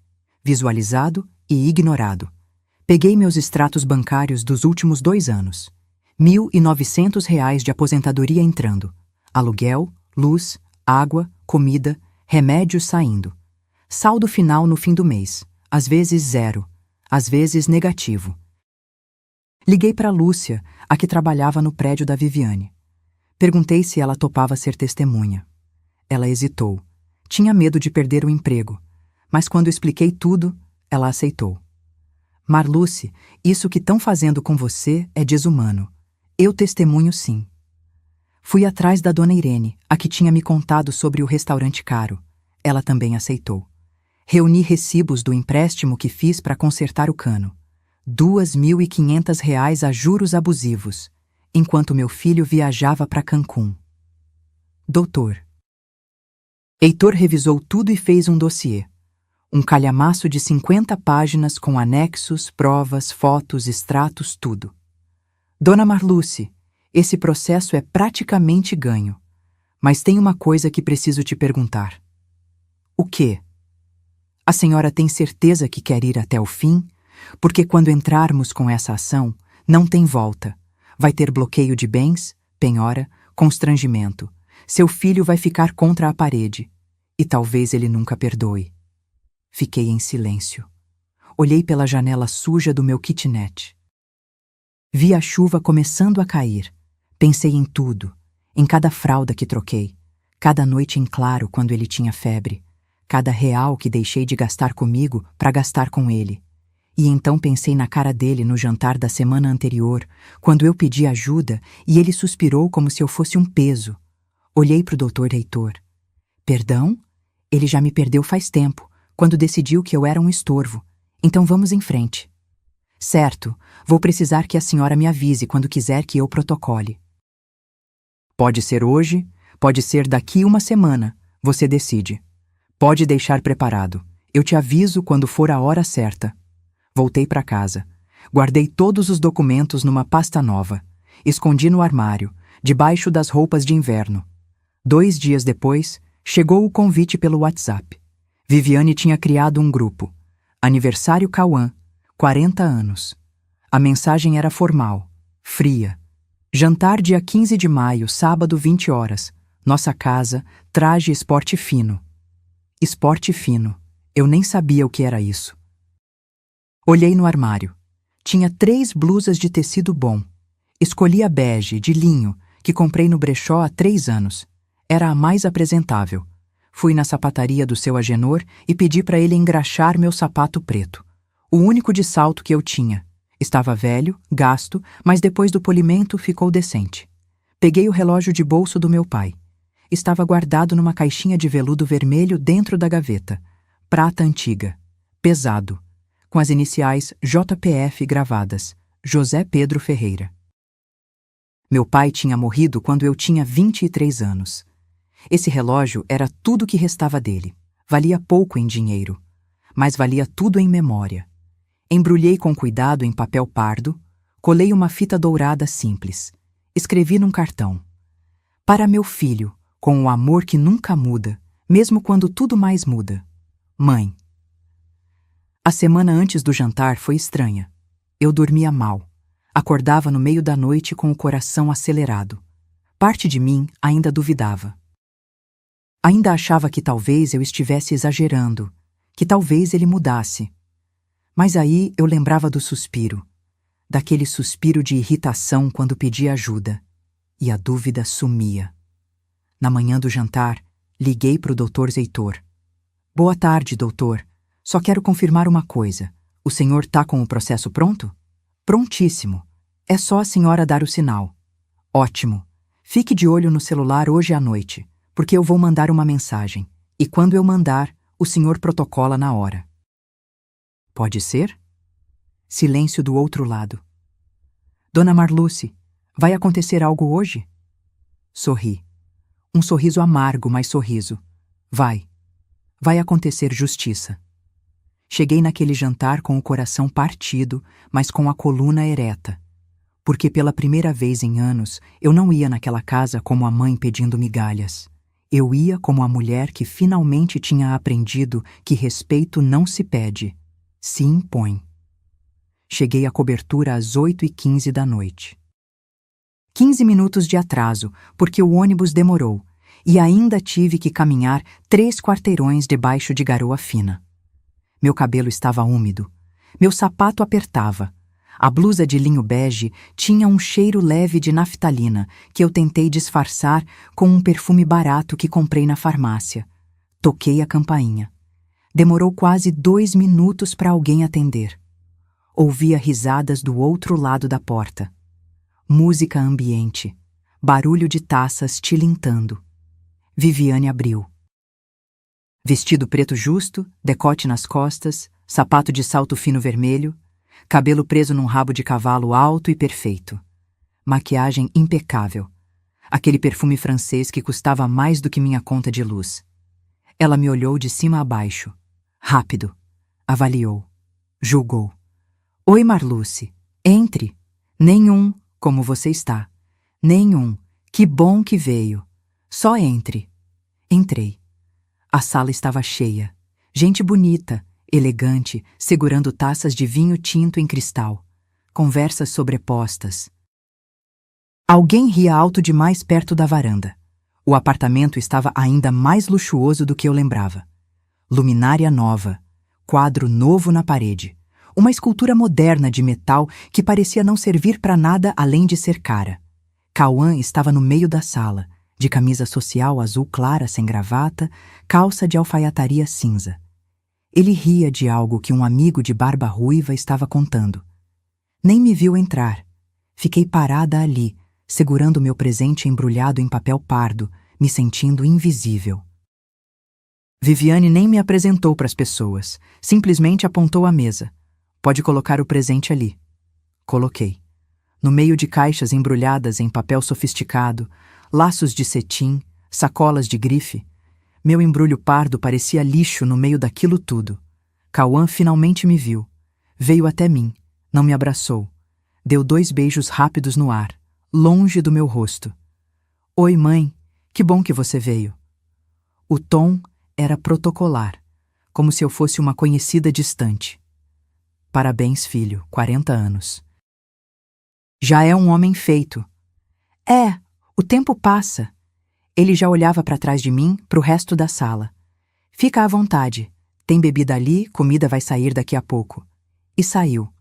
Visualizado e ignorado. Peguei meus extratos bancários dos últimos 2 anos. R$1.900 de aposentadoria entrando. Aluguel, luz, água, comida, remédios saindo. Saldo final no fim do mês. Às vezes 0, às vezes negativo. Liguei para Lúcia, a que trabalhava no prédio da Viviane. Perguntei se ela topava ser testemunha. Ela hesitou. Tinha medo de perder o emprego, mas quando expliquei tudo, ela aceitou. Marluce, isso que estão fazendo com você é desumano. Eu testemunho sim. Fui atrás da dona Irene, a que tinha me contado sobre o restaurante caro. Ela também aceitou. Reuni recibos do empréstimo que fiz para consertar o cano. R$ 2.500 a juros abusivos, enquanto meu filho viajava para Cancún. Doutor. Heitor revisou tudo e fez um dossiê. Um calhamaço de 50 páginas com anexos, provas, fotos, extratos, tudo. Dona Marluce, esse processo é praticamente ganho. Mas tem uma coisa que preciso te perguntar. O quê? A senhora tem certeza que quer ir até o fim? Porque quando entrarmos com essa ação, não tem volta. Vai ter bloqueio de bens, penhora, constrangimento. Seu filho vai ficar contra a parede. E talvez ele nunca perdoe. Fiquei em silêncio. Olhei pela janela suja do meu kitnet. Vi a chuva começando a cair. Pensei em tudo, em cada fralda que troquei, cada noite em claro quando ele tinha febre, cada real que deixei de gastar comigo para gastar com ele. E então pensei na cara dele no jantar da semana anterior, quando eu pedi ajuda e ele suspirou como se eu fosse um peso. Olhei para o Dr. Heitor. Perdão? Ele já me perdeu faz tempo, quando decidiu que eu era um estorvo. Então vamos em frente. Certo, vou precisar que a senhora me avise quando quiser que eu protocole. Pode ser hoje, pode ser daqui uma semana, você decide. Pode deixar preparado. Eu te aviso quando for a hora certa. Voltei para casa. Guardei todos os documentos numa pasta nova. Escondi no armário, debaixo das roupas de inverno. 2 dias depois, chegou o convite pelo WhatsApp. Viviane tinha criado um grupo. Aniversário Cauã, 40 anos. A mensagem era formal, fria. Jantar dia 15 de maio, sábado, 20 horas. Nossa casa, traje esporte fino. Esporte fino. Eu nem sabia o que era isso. Olhei no armário. Tinha 3 blusas de tecido bom. Escolhi a bege, de linho, que comprei no brechó há 3 anos. Era a mais apresentável. Fui na sapataria do seu Agenor e pedi para ele engraxar meu sapato preto. O único de salto que eu tinha. Estava velho, gasto, mas depois do polimento ficou decente. Peguei o relógio de bolso do meu pai. Estava guardado numa caixinha de veludo vermelho dentro da gaveta. Prata antiga. Pesado. Com as iniciais JPF gravadas. José Pedro Ferreira. Meu pai tinha morrido quando eu tinha 23 anos. Esse relógio era tudo que restava dele. Valia pouco em dinheiro, mas valia tudo em memória. Embrulhei com cuidado em papel pardo, colei uma fita dourada simples. Escrevi num cartão. Para meu filho, com o amor que nunca muda, mesmo quando tudo mais muda. Mãe. A semana antes do jantar foi estranha. Eu dormia mal. Acordava no meio da noite com o coração acelerado. Parte de mim ainda duvidava. Ainda achava que talvez eu estivesse exagerando, que talvez ele mudasse. Mas aí eu lembrava do suspiro, daquele suspiro de irritação quando pedi ajuda, e a dúvida sumia. Na manhã do jantar, liguei para o Dr. Heitor. Boa tarde, doutor. Só quero confirmar uma coisa. O senhor tá com o processo pronto? Prontíssimo. É só a senhora dar o sinal. Ótimo. Fique de olho no celular hoje à noite, porque eu vou mandar uma mensagem. E quando eu mandar, o senhor protocola na hora. Pode ser? Silêncio do outro lado. Dona Marluce, vai acontecer algo hoje? Sorri. Um sorriso amargo, mas sorriso. Vai. Vai acontecer justiça. Cheguei naquele jantar com o coração partido, mas com a coluna ereta. Porque pela primeira vez em anos, eu não ia naquela casa como a mãe pedindo migalhas. Eu ia como a mulher que finalmente tinha aprendido que respeito não se pede, se impõe. Cheguei à cobertura às 8h15 da noite. 15 minutos de atraso, porque o ônibus demorou, e ainda tive que caminhar 3 quarteirões debaixo de garoa fina. Meu cabelo estava úmido, meu sapato apertava. A blusa de linho bege tinha um cheiro leve de naftalina que eu tentei disfarçar com um perfume barato que comprei na farmácia. Toquei a campainha. Demorou quase 2 minutos para alguém atender. Ouvia risadas do outro lado da porta. Música ambiente. barulho de taças tilintando. Viviane abriu. Vestido preto justo, decote nas costas, sapato de salto fino vermelho, cabelo preso num rabo de cavalo alto e perfeito. Maquiagem impecável. Aquele perfume francês que custava mais do que minha conta de luz. Ela me olhou de cima a baixo. Rápido. Avaliou. Julgou. Oi, Marluce. Entre. Nenhum, como você está. Nenhum. Que bom que veio. Só entre. Entrei. A sala estava cheia. Gente bonita, elegante, segurando taças de vinho tinto em cristal. Conversas sobrepostas. Alguém ria alto demais perto da varanda. O apartamento estava ainda mais luxuoso do que eu lembrava. Luminária nova, quadro novo na parede, uma escultura moderna de metal que parecia não servir para nada além de ser cara. Cauã estava no meio da sala, de camisa social azul clara sem gravata, calça de alfaiataria cinza. Ele ria de algo que um amigo de barba ruiva estava contando. Nem me viu entrar. Fiquei parada ali, segurando meu presente embrulhado em papel pardo, me sentindo invisível. Viviane nem me apresentou para as pessoas, simplesmente apontou a mesa. Pode colocar o presente ali. Coloquei. No meio de caixas embrulhadas em papel sofisticado, laços de cetim, sacolas de grife, meu embrulho pardo parecia lixo no meio daquilo tudo. Cauã finalmente me viu. Veio até mim, não me abraçou. Deu 2 beijos rápidos no ar, longe do meu rosto. Oi, mãe, que bom que você veio. O tom era protocolar, como se eu fosse uma conhecida distante. Parabéns, filho, 40 anos. Já é um homem feito. É, o tempo passa. Ele já olhava para trás de mim, para o resto da sala. Fica à vontade. Tem bebida ali, comida vai sair daqui a pouco. E saiu.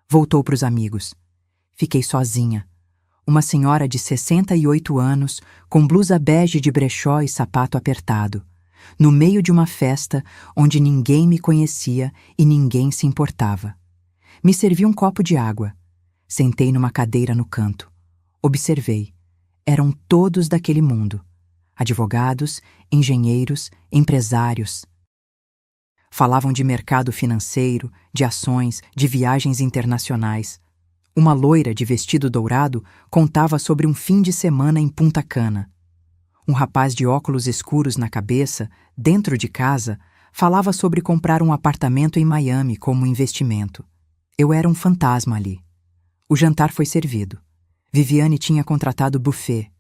Voltou para os amigos. Fiquei sozinha. Uma senhora de 68 anos, com blusa bege de brechó e sapato apertado, no meio de uma festa onde ninguém me conhecia e ninguém se importava. Me servi um copo de água. Sentei numa cadeira no canto. Observei. Eram todos daquele mundo. Advogados, engenheiros, empresários. Falavam de mercado financeiro, de ações, de viagens internacionais. Uma loira de vestido dourado contava sobre um fim de semana em Punta Cana. Um rapaz de óculos escuros na cabeça, dentro de casa, falava sobre comprar um apartamento em Miami como investimento. Eu era um fantasma ali. O jantar foi servido. Viviane tinha contratado buffet.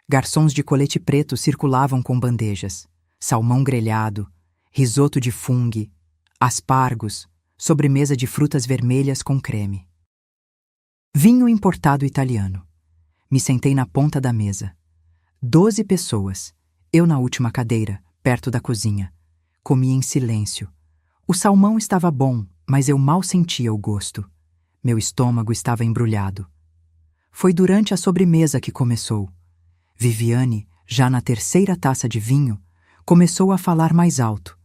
Garçons de colete preto circulavam com bandejas. Salmão grelhado, risoto de fungo, aspargos, sobremesa de frutas vermelhas com creme. Vinho importado italiano. Me sentei na ponta da mesa. 12 pessoas. Eu na última cadeira, perto da cozinha. Comi em silêncio. O salmão estava bom, mas eu mal sentia o gosto. Meu estômago estava embrulhado. Foi durante a sobremesa que começou. Viviane, já na 3ª taça de vinho, começou a falar mais alto.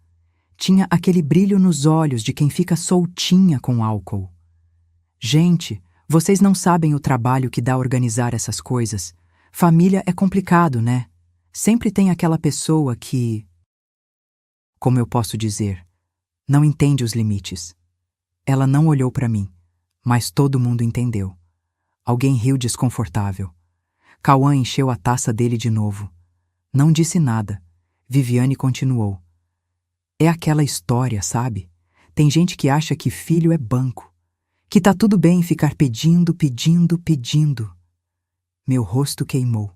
Tinha aquele brilho nos olhos de quem fica soltinha com álcool. Gente, vocês não sabem o trabalho que dá organizar essas coisas. Família é complicado, né? Sempre tem aquela pessoa que... Como eu posso dizer? Não entende os limites. Ela não olhou para mim, mas todo mundo entendeu. Alguém riu desconfortável. Cauã encheu a taça dele de novo. Não disse nada. Viviane continuou. É aquela história, sabe? Tem gente que acha que filho é banco. Que tá tudo bem ficar pedindo, pedindo, pedindo. Meu rosto queimou.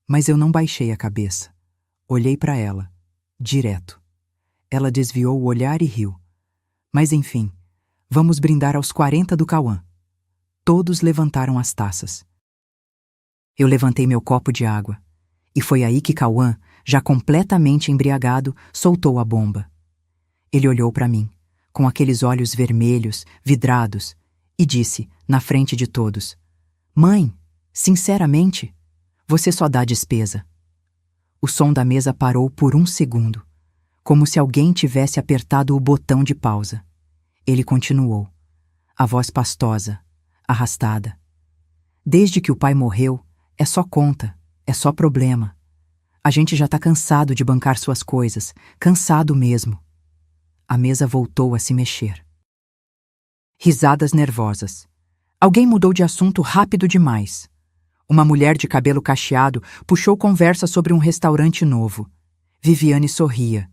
Mas eu não baixei a cabeça. Olhei para ela, direto. Ela desviou o olhar e riu. Mas enfim, vamos brindar aos 40 do Cauã. Todos levantaram as taças. Eu levantei meu copo de água. E foi aí que Cauã, já completamente embriagado, soltou a bomba. Ele olhou para mim, com aqueles olhos vermelhos, vidrados, e disse, na frente de todos: Mãe, sinceramente, você só dá despesa. O som da mesa parou por 1 segundo, como se alguém tivesse apertado o botão de pausa. Ele continuou, a voz pastosa, arrastada. Desde que o pai morreu, É só conta, é só problema. A gente já tá cansado de bancar suas coisas, cansado mesmo. A mesa voltou a se mexer. Risadas nervosas. Alguém mudou de assunto rápido demais. Uma mulher de cabelo cacheado puxou conversa sobre um restaurante novo. Viviane sorria.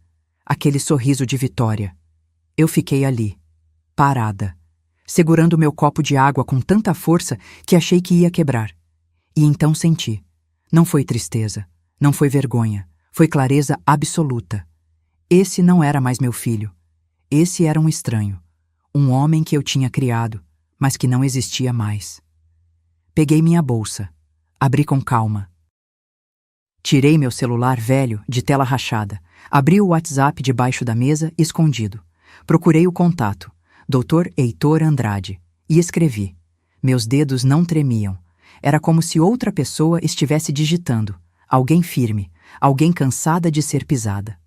Aquele sorriso de vitória. Eu fiquei ali, parada, segurando meu copo de água com tanta força que achei que ia quebrar. E então senti. Não foi tristeza, não foi vergonha, foi clareza absoluta. Esse não era mais meu filho. Esse era um estranho. Um homem que eu tinha criado, mas que não existia mais. Peguei minha bolsa. Abri com calma. Tirei meu celular velho, de tela rachada. Abri o WhatsApp debaixo da mesa, escondido. Procurei o contato, Dr. Heitor Andrade, e escrevi. Meus dedos não tremiam. Era como se outra pessoa estivesse digitando. Alguém firme, alguém cansada de ser pisada.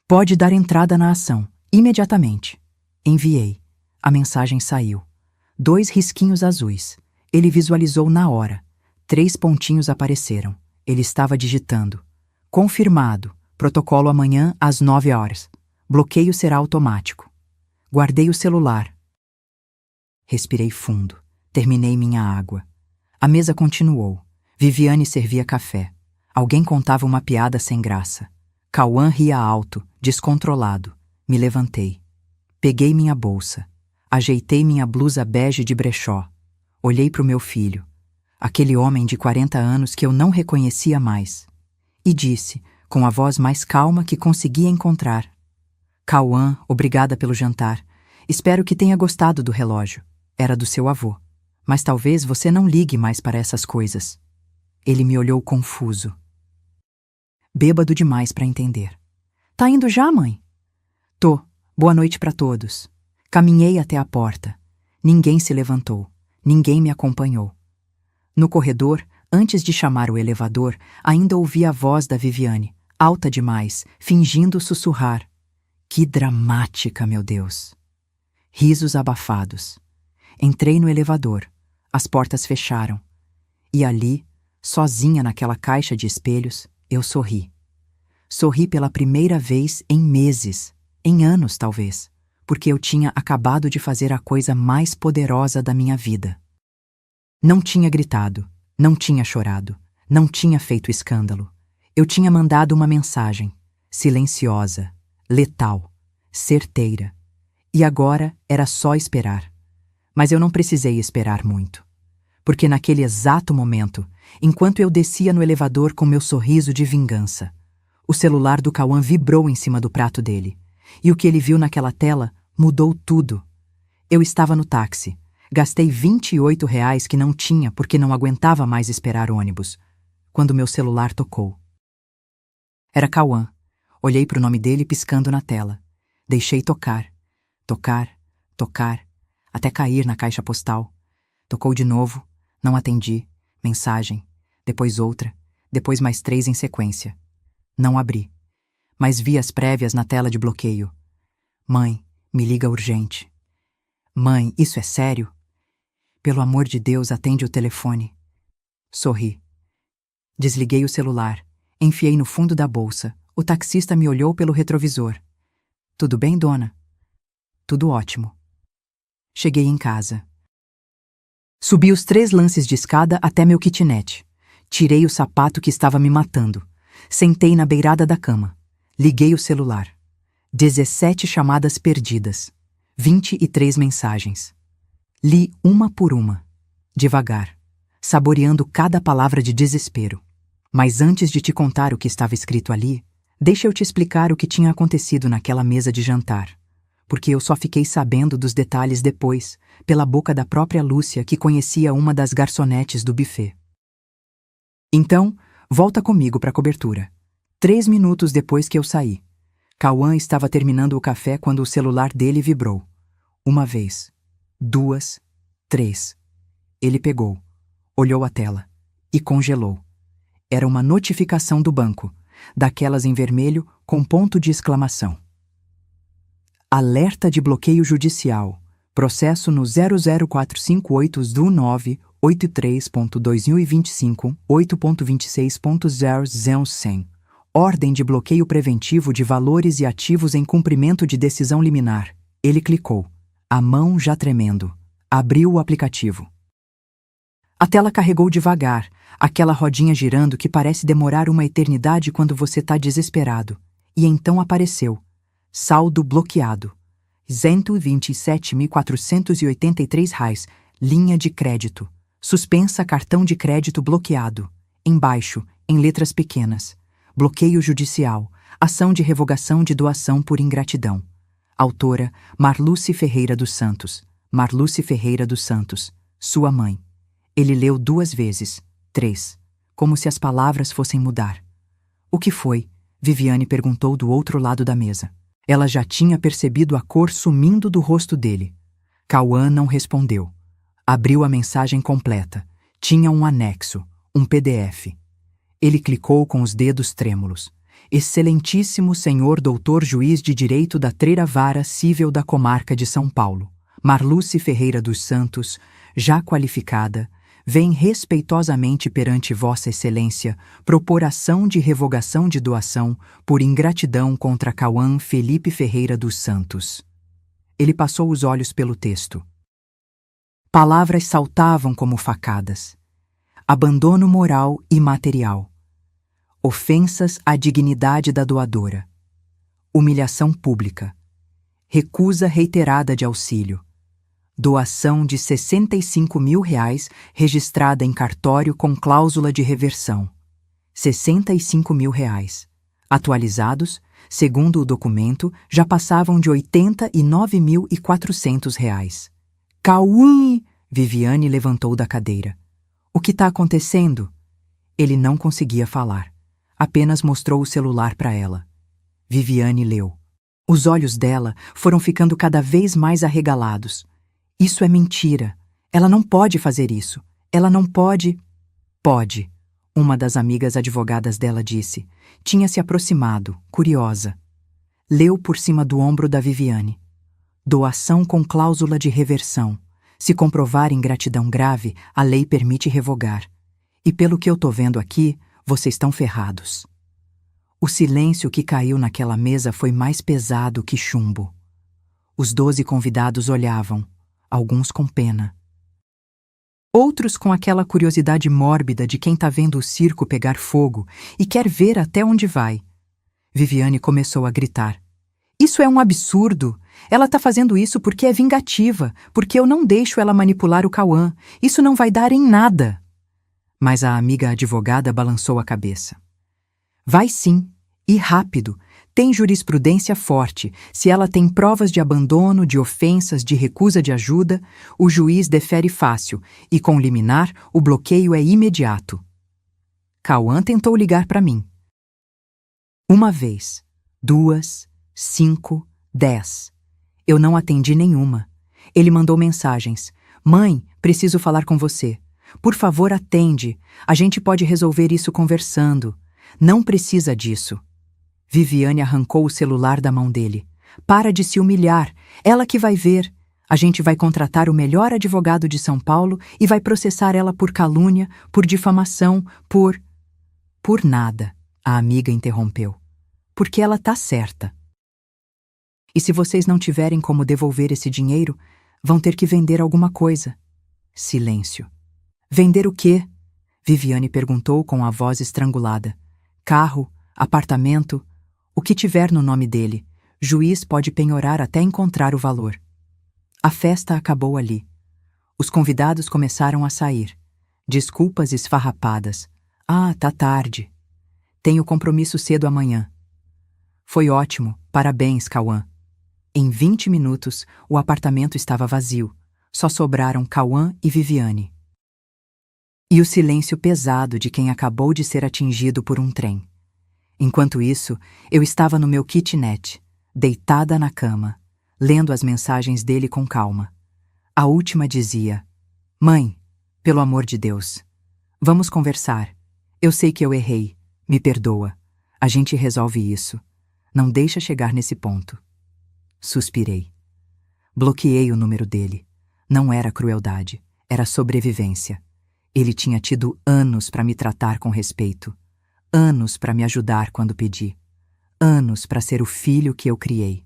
Pode dar entrada na ação, imediatamente. Enviei. A mensagem saiu. 2 risquinhos azuis. Ele visualizou na hora. 3 pontinhos apareceram. Ele estava digitando. Confirmado. Protocolo amanhã às 9 horas. Bloqueio será automático. Guardei o celular. Respirei fundo. Terminei minha água. A mesa continuou. Viviane servia café. Alguém contava uma piada sem graça. Cauã ria alto, descontrolado. Me levantei. Peguei minha bolsa. Ajeitei minha blusa bege de brechó. Olhei para o meu filho. Aquele homem de 40 anos que eu não reconhecia mais. E disse, com a voz mais calma que conseguia encontrar: Cauã, obrigada pelo jantar. Espero que tenha gostado do relógio. Era do seu avô. Mas talvez você não ligue mais para essas coisas. Ele me olhou confuso. Bêbado demais para entender. Tá indo já, mãe? Tô. Boa noite para todos. Caminhei até a porta. Ninguém se levantou. Ninguém me acompanhou. No corredor, antes de chamar o elevador, ainda ouvi a voz da Viviane, alta demais, fingindo sussurrar. Que dramática, meu Deus! Risos abafados. Entrei no elevador. As portas fecharam. E ali, sozinha naquela caixa de espelhos, eu sorri. Sorri pela primeira vez em meses, em anos talvez, porque eu tinha acabado de fazer a coisa mais poderosa da minha vida. Não tinha gritado, não tinha chorado, não tinha feito escândalo. Eu tinha mandado uma mensagem, silenciosa, letal, certeira. E agora era só esperar. Mas eu não precisei esperar muito. Porque naquele exato momento, enquanto eu descia no elevador com meu sorriso de vingança, o celular do Cauã vibrou em cima do prato dele. E o que ele viu naquela tela mudou tudo. Eu estava no táxi. Gastei R$ 28 que não tinha porque não aguentava mais esperar ônibus, quando meu celular tocou. Era Cauã. Olhei para o nome dele piscando na tela. Deixei tocar, tocar, tocar, até cair na caixa postal. Tocou de novo, não atendi, mensagem, depois outra, depois mais 3 em sequência. Não abri, mas vi as prévias na tela de bloqueio. Mãe, me liga urgente. Mãe, isso é sério? Pelo amor de Deus, atende o telefone. Sorri. Desliguei o celular, enfiei no fundo da bolsa. O taxista me olhou pelo retrovisor. Tudo bem, dona? Tudo ótimo. Cheguei em casa. Subi os 3 lances de escada até meu kitnet. Tirei o sapato que estava me matando. Sentei na beirada da cama. Liguei o celular. 17 chamadas perdidas. 23 mensagens. Li uma por uma, devagar, saboreando cada palavra de desespero. Mas antes de te contar o que estava escrito ali, deixa eu te explicar o que tinha acontecido naquela mesa de jantar, porque eu só fiquei sabendo dos detalhes depois, pela boca da própria Lúcia, que conhecia uma das garçonetes do buffet. Então, volta comigo para a cobertura. 3 minutos depois que eu saí. Cauã estava terminando o café quando o celular dele vibrou. 1 vez. 2, 3. Ele pegou, olhou a tela e congelou. Era uma notificação do banco, daquelas em vermelho com ponto de exclamação. Alerta de bloqueio judicial. Processo no 00458 do 9 83.2025, 8.26.00 Ordem de bloqueio preventivo de valores e ativos em cumprimento de decisão liminar. Ele clicou, a mão já tremendo. Abriu o aplicativo. A tela carregou devagar, aquela rodinha girando que parece demorar uma eternidade quando você está desesperado. E então apareceu. Saldo bloqueado. R$ 127.483, linha de crédito. Suspensa cartão de crédito bloqueado. Embaixo, em letras pequenas. Bloqueio judicial. Ação de revogação de doação por ingratidão. Autora, Marluce Ferreira dos Santos. Marluce Ferreira dos Santos. Sua mãe. Ele leu 2 vezes, 3, como se as palavras fossem mudar. O que foi? Viviane perguntou do outro lado da mesa. Ela já tinha percebido a cor sumindo do rosto dele. Cauã não respondeu. Abriu a mensagem completa. Tinha um anexo, um PDF. Ele clicou com os dedos trêmulos. Excelentíssimo senhor doutor juiz de direito da 3ª Vara Cível da Comarca de São Paulo, Marluce Ferreira dos Santos, já qualificada, vem respeitosamente perante Vossa Excelência propor ação de revogação de doação por ingratidão contra Cauã Felipe Ferreira dos Santos. Ele passou os olhos pelo texto. Palavras saltavam como facadas. Abandono moral e material. Ofensas à dignidade da doadora. Humilhação pública. Recusa reiterada de auxílio. Doação de R$ 65.000 registrada em cartório com cláusula de reversão. R$ 65.000. Atualizados, segundo o documento, já passavam de R$ 89.400. Cauã! Viviane levantou da cadeira. O que está acontecendo? Ele não conseguia falar. Apenas mostrou o celular para ela. Viviane leu. Os olhos dela foram ficando cada vez mais arregalados. Isso é mentira. Ela não pode fazer isso. Ela não pode... Pode, uma das amigas advogadas dela disse. Tinha se aproximado, curiosa. Leu por cima do ombro da Viviane. Doação com cláusula de reversão. Se comprovar ingratidão grave, a lei permite revogar. E pelo que eu tô vendo aqui, vocês estão ferrados. O silêncio que caiu naquela mesa foi mais pesado que chumbo. Os 12 convidados olhavam, alguns com pena. Outros com aquela curiosidade mórbida de quem tá vendo o circo pegar fogo e quer ver até onde vai. Viviane começou a gritar. Isso é um absurdo! Ela tá fazendo isso porque é vingativa, porque eu não deixo ela manipular o Cauã. Isso não vai dar em nada. Mas a amiga advogada balançou a cabeça. Vai sim, e rápido. Tem jurisprudência forte. Se ela tem provas de abandono, de ofensas, de recusa de ajuda, o juiz defere fácil, e com liminar, o bloqueio é imediato. Cauã tentou ligar para mim. 1 vez, 2, 5, 10. Eu não atendi nenhuma. Ele mandou mensagens. Mãe, preciso falar com você. Por favor, atende. A gente pode resolver isso conversando. Não precisa disso. Viviane arrancou o celular da mão dele. Para de se humilhar. Ela que vai ver. A gente vai contratar o melhor advogado de São Paulo e vai processar ela por calúnia, por difamação, por... Por nada, a amiga interrompeu. Porque ela tá certa. E se vocês não tiverem como devolver esse dinheiro, vão ter que vender alguma coisa. Silêncio. Vender o quê? Viviane perguntou com a voz estrangulada. Carro, apartamento, o que tiver no nome dele. Juiz pode penhorar até encontrar o valor. A festa acabou ali. Os convidados começaram a sair. Desculpas esfarrapadas. Ah, tá tarde. Tenho compromisso cedo amanhã. Foi ótimo, parabéns, Cauã. Em 20 minutos, o apartamento estava vazio. Só sobraram Cauã e Viviane. E o silêncio pesado de quem acabou de ser atingido por um trem. Enquanto isso, eu estava no meu kitnet, deitada na cama, lendo as mensagens dele com calma. A última dizia: Mãe, pelo amor de Deus, vamos conversar. Eu sei que eu errei. Me perdoa. A gente resolve isso. Não deixa chegar nesse ponto. Suspirei. Bloqueei o número dele. Não era crueldade, era sobrevivência. Ele tinha tido anos para me tratar com respeito, anos para me ajudar quando pedi, anos para ser o filho que eu criei.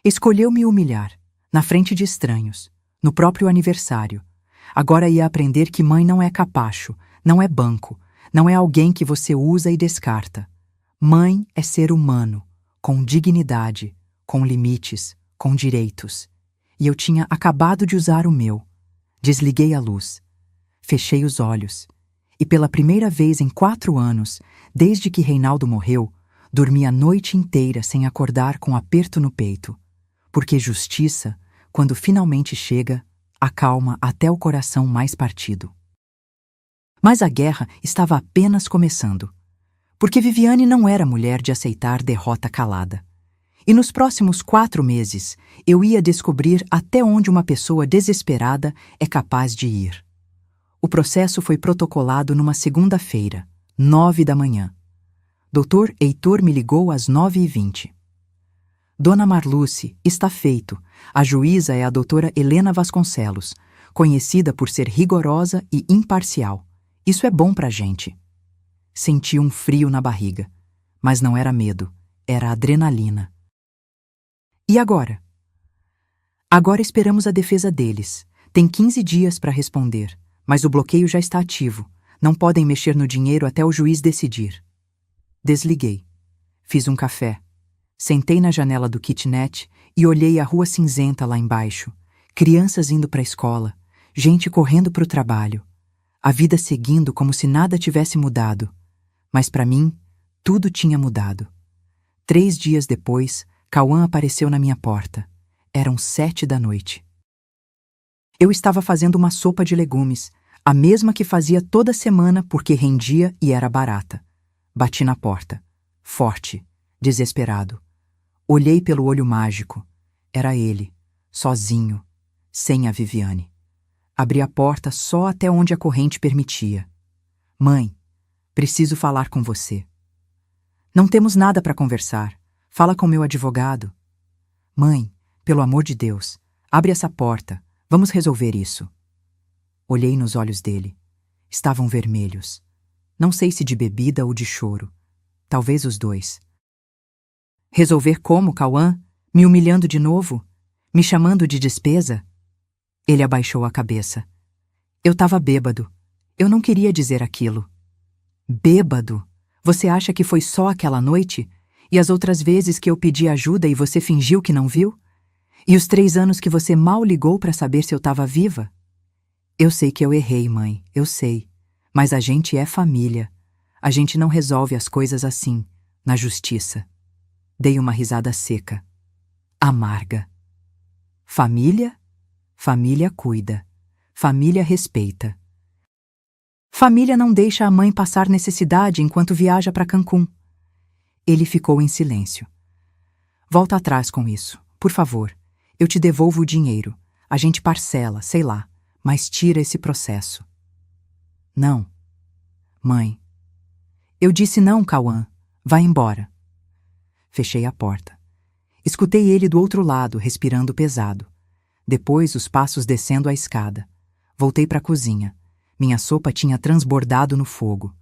Escolheu me humilhar, na frente de estranhos, no próprio aniversário. Agora ia aprender que mãe não é capacho, não é banco, não é alguém que você usa e descarta. Mãe é ser humano, com dignidade, com limites, com direitos. E eu tinha acabado de usar o meu. Desliguei a luz. Fechei os olhos. E pela primeira vez em 4 anos, desde que Reinaldo morreu, dormi a noite inteira sem acordar com aperto no peito. Porque justiça, quando finalmente chega, acalma até o coração mais partido. Mas a guerra estava apenas começando. Porque Viviane não era mulher de aceitar derrota calada. E nos próximos 4 meses, eu ia descobrir até onde uma pessoa desesperada é capaz de ir. O processo foi protocolado numa segunda-feira, 9 da manhã. Dr. Heitor me ligou às 9h20. Dona Marluce, está feito. A juíza é a doutora Helena Vasconcelos, conhecida por ser rigorosa e imparcial. Isso é bom pra gente. Senti um frio na barriga, mas não era medo, era adrenalina. E agora? Agora esperamos a defesa deles. Tem 15 dias para responder, mas o bloqueio já está ativo. Não podem mexer no dinheiro até o juiz decidir. Desliguei. Fiz um café. Sentei na janela do kitnet e olhei a rua cinzenta lá embaixo. Crianças indo para a escola, gente correndo para o trabalho. A vida seguindo como se nada tivesse mudado. Mas para mim, tudo tinha mudado. 3 dias depois, Cauã apareceu na minha porta. Eram 7 da noite. Eu estava fazendo uma sopa de legumes, a mesma que fazia toda semana porque rendia e era barata. Bati na porta. Forte, desesperado. Olhei pelo olho mágico. Era ele, sozinho, sem a Viviane. Abri a porta só até onde a corrente permitia. Mãe, preciso falar com você. Não temos nada para conversar. Fala com meu advogado. Mãe, pelo amor de Deus, abre essa porta. Vamos resolver isso. Olhei nos olhos dele. Estavam vermelhos. Não sei se de bebida ou de choro. Talvez os dois. Resolver como, Cauã? Me humilhando de novo? Me chamando de despesa? Ele abaixou a cabeça. Eu estava bêbado. Eu não queria dizer aquilo. Bêbado? Você acha que foi só aquela noite? E as outras vezes que eu pedi ajuda e você fingiu que não viu? E os 3 anos que você mal ligou para saber se eu estava viva? Eu sei que eu errei, mãe, eu sei. Mas a gente é família. A gente não resolve as coisas assim, na justiça. Dei uma risada seca, amarga. Família? Família cuida. Família respeita. Família não deixa a mãe passar necessidade enquanto viaja para Cancún. Ele ficou em silêncio. Volta atrás com isso, por favor. Eu te devolvo o dinheiro. A gente parcela, sei lá, mas tira esse processo. Não. Mãe. Eu disse não, Cauã. Vai embora. Fechei a porta. Escutei ele do outro lado, respirando pesado. Depois, os passos descendo a escada. Voltei para a cozinha. Minha sopa tinha transbordado no fogo.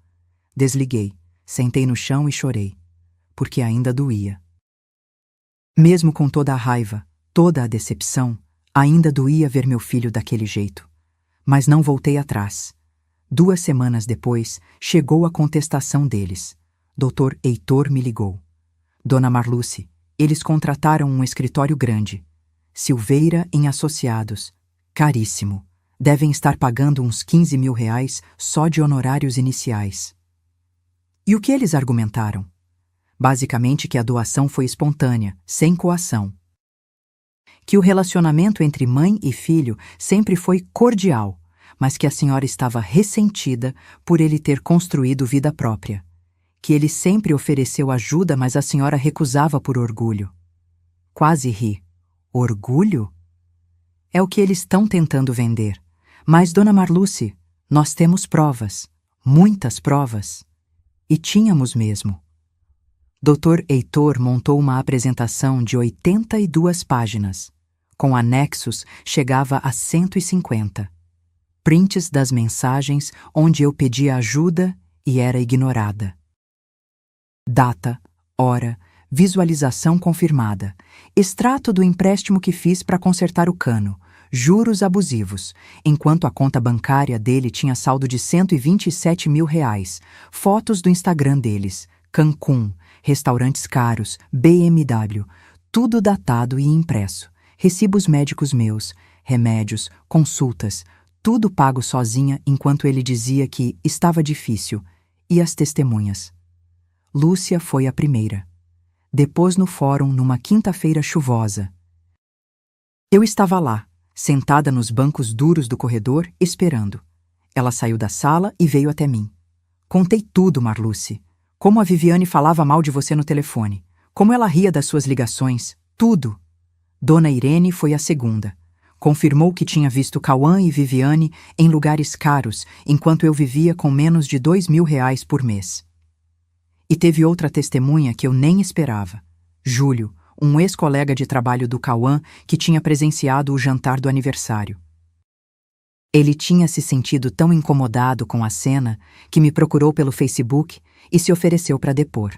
Desliguei, sentei no chão e chorei, porque ainda doía. Mesmo com toda a raiva, toda a decepção, ainda doía ver meu filho daquele jeito. Mas não voltei atrás. 2 semanas depois, chegou a contestação deles. Dr. Heitor me ligou. Dona Marluce, eles contrataram um escritório grande. Silveira em Associados. Caríssimo. Devem estar pagando uns 15 mil reais só de honorários iniciais. E o que eles argumentaram? Basicamente que a doação foi espontânea, sem coação. Que o relacionamento entre mãe e filho sempre foi cordial, mas que a senhora estava ressentida por ele ter construído vida própria. Que ele sempre ofereceu ajuda, mas a senhora recusava por orgulho. Quase ri. Orgulho? É o que eles estão tentando vender. Mas, Dona Marluce, nós temos provas. Muitas provas. E tínhamos mesmo. Dr. Heitor montou uma apresentação de 82 páginas. Com anexos, chegava a 150. prints das mensagens onde eu pedia ajuda e era ignorada. Data, hora, visualização confirmada, extrato do empréstimo que fiz para consertar o cano, juros abusivos, enquanto a conta bancária dele tinha saldo de R$127 mil, fotos do Instagram deles, Cancún, restaurantes caros, BMW, tudo datado e impresso, recibos médicos meus, remédios, consultas, tudo pago sozinha enquanto ele dizia que estava difícil, e as testemunhas. Lúcia foi a primeira. Depôs no fórum numa quinta-feira chuvosa. Eu estava lá, sentada nos bancos duros do corredor, esperando. Ela saiu da sala e veio até mim. Contei tudo, Marluce. Como a Viviane falava mal de você no telefone. Como ela ria das suas ligações. Tudo. Dona Irene foi a segunda. Confirmou que tinha visto Cauã e Viviane em lugares caros, enquanto eu vivia com menos de R$2 mil por mês. E teve outra testemunha que eu nem esperava. Júlio, um ex-colega de trabalho do Cauã que tinha presenciado o jantar do aniversário. Ele tinha se sentido tão incomodado com a cena que me procurou pelo Facebook e se ofereceu para depor.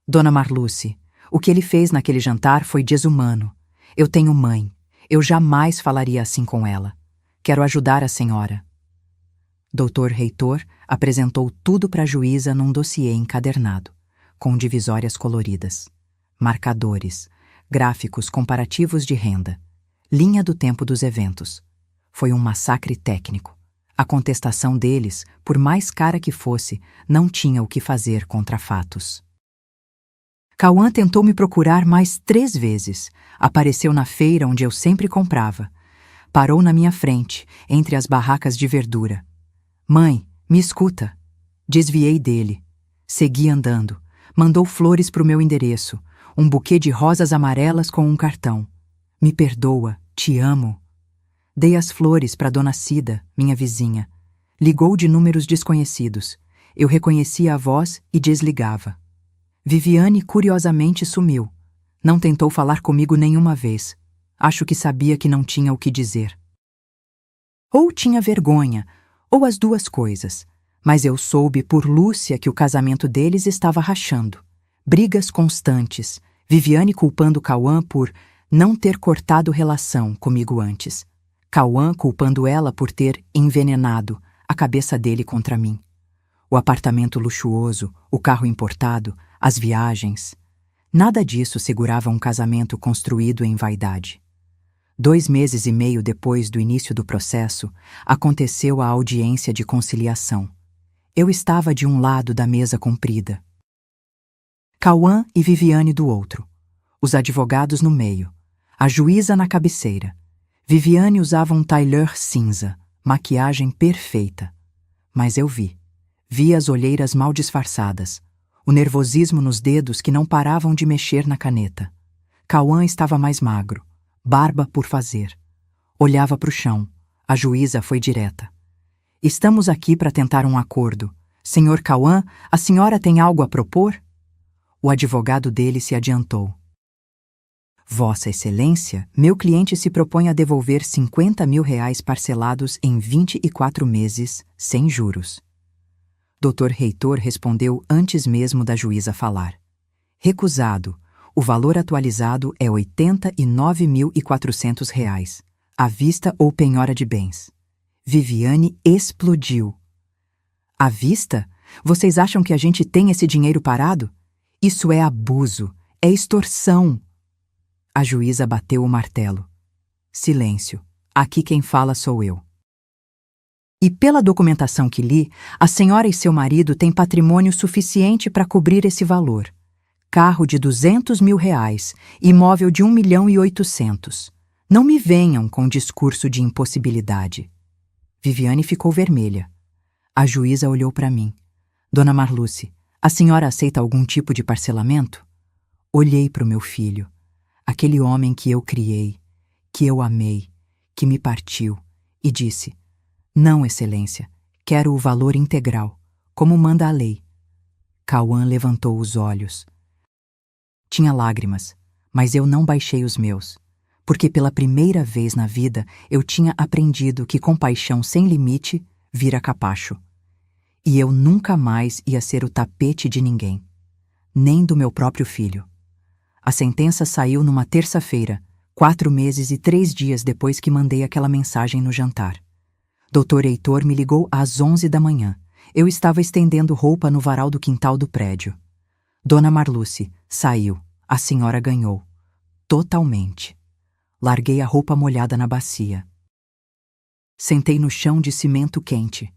Dona Marluce, o que ele fez naquele jantar foi desumano. Eu tenho mãe. Eu jamais falaria assim com ela. Quero ajudar a senhora. Doutor Reitor apresentou tudo para a juíza num dossiê encadernado, com divisórias coloridas, marcadores, gráficos comparativos de renda, linha do tempo dos eventos. Foi um massacre técnico. A contestação deles, por mais cara que fosse, não tinha o que fazer contra fatos. Cauã tentou me procurar mais 3 vezes. Apareceu na feira onde eu sempre comprava. Parou na minha frente, entre as barracas de verdura. Mãe, me escuta. Desviei dele. Segui andando. Mandou flores para o meu endereço. Um buquê de rosas amarelas com um cartão. Me perdoa, te amo. Dei as flores para Dona Cida, minha vizinha. Ligou de números desconhecidos. Eu reconhecia a voz e desligava. Viviane curiosamente sumiu. Não tentou falar comigo nenhuma vez. Acho que sabia que não tinha o que dizer. Ou tinha vergonha, ou as duas coisas. Mas eu soube por Lúcia que o casamento deles estava rachando. Brigas constantes. Viviane culpando Cauã por não ter cortado relação comigo antes. Cauã culpando ela por ter envenenado a cabeça dele contra mim. O apartamento luxuoso, o carro importado, as viagens. Nada disso segurava um casamento construído em vaidade. 2 meses e meio depois do início do processo, aconteceu a audiência de conciliação. Eu estava de um lado da mesa comprida. Cauã e Viviane do outro. Os advogados no meio. A juíza na cabeceira. Viviane usava um tailleur cinza, maquiagem perfeita. Mas eu vi. Vi as olheiras mal disfarçadas. O nervosismo nos dedos que não paravam de mexer na caneta. Cauã estava mais magro. Barba por fazer. Olhava para o chão. A juíza foi direta. Estamos aqui para tentar um acordo. Senhor Cauã, a senhora tem algo a propor? O advogado dele se adiantou. Vossa Excelência, meu cliente se propõe a devolver R$50 mil parcelados em 24 meses, sem juros. Dr. Reitor respondeu antes mesmo da juíza falar. Recusado. O valor atualizado é R$ 89.400, à vista ou penhora de bens. Viviane explodiu. À vista? Vocês acham que a gente tem esse dinheiro parado? Isso é abuso, é extorsão. A juíza bateu o martelo. Silêncio. Aqui quem fala sou eu. E pela documentação que li, a senhora e seu marido têm patrimônio suficiente para cobrir esse valor. Carro de R$200 mil, imóvel de 1.800.000. Não me venham com discurso de impossibilidade. Viviane ficou vermelha. A juíza olhou para mim. Dona Marluce, a senhora aceita algum tipo de parcelamento? Olhei para o meu filho. Aquele homem que eu criei, que eu amei, que me partiu, e disse: não, Excelência, quero o valor integral, como manda a lei. Cauã levantou os olhos. Tinha lágrimas, mas eu não baixei os meus, porque pela primeira vez na vida eu tinha aprendido que compaixão sem limite vira capacho. E eu nunca mais ia ser o tapete de ninguém, nem do meu próprio filho. A sentença saiu numa terça-feira, 4 meses e 3 dias depois que mandei aquela mensagem no jantar. Dr. Heitor me ligou às 11 da manhã. Eu estava estendendo roupa no varal do quintal do prédio. Dona Marluce, saiu. A senhora ganhou. Totalmente. Larguei a roupa molhada na bacia. Sentei no chão de cimento quente.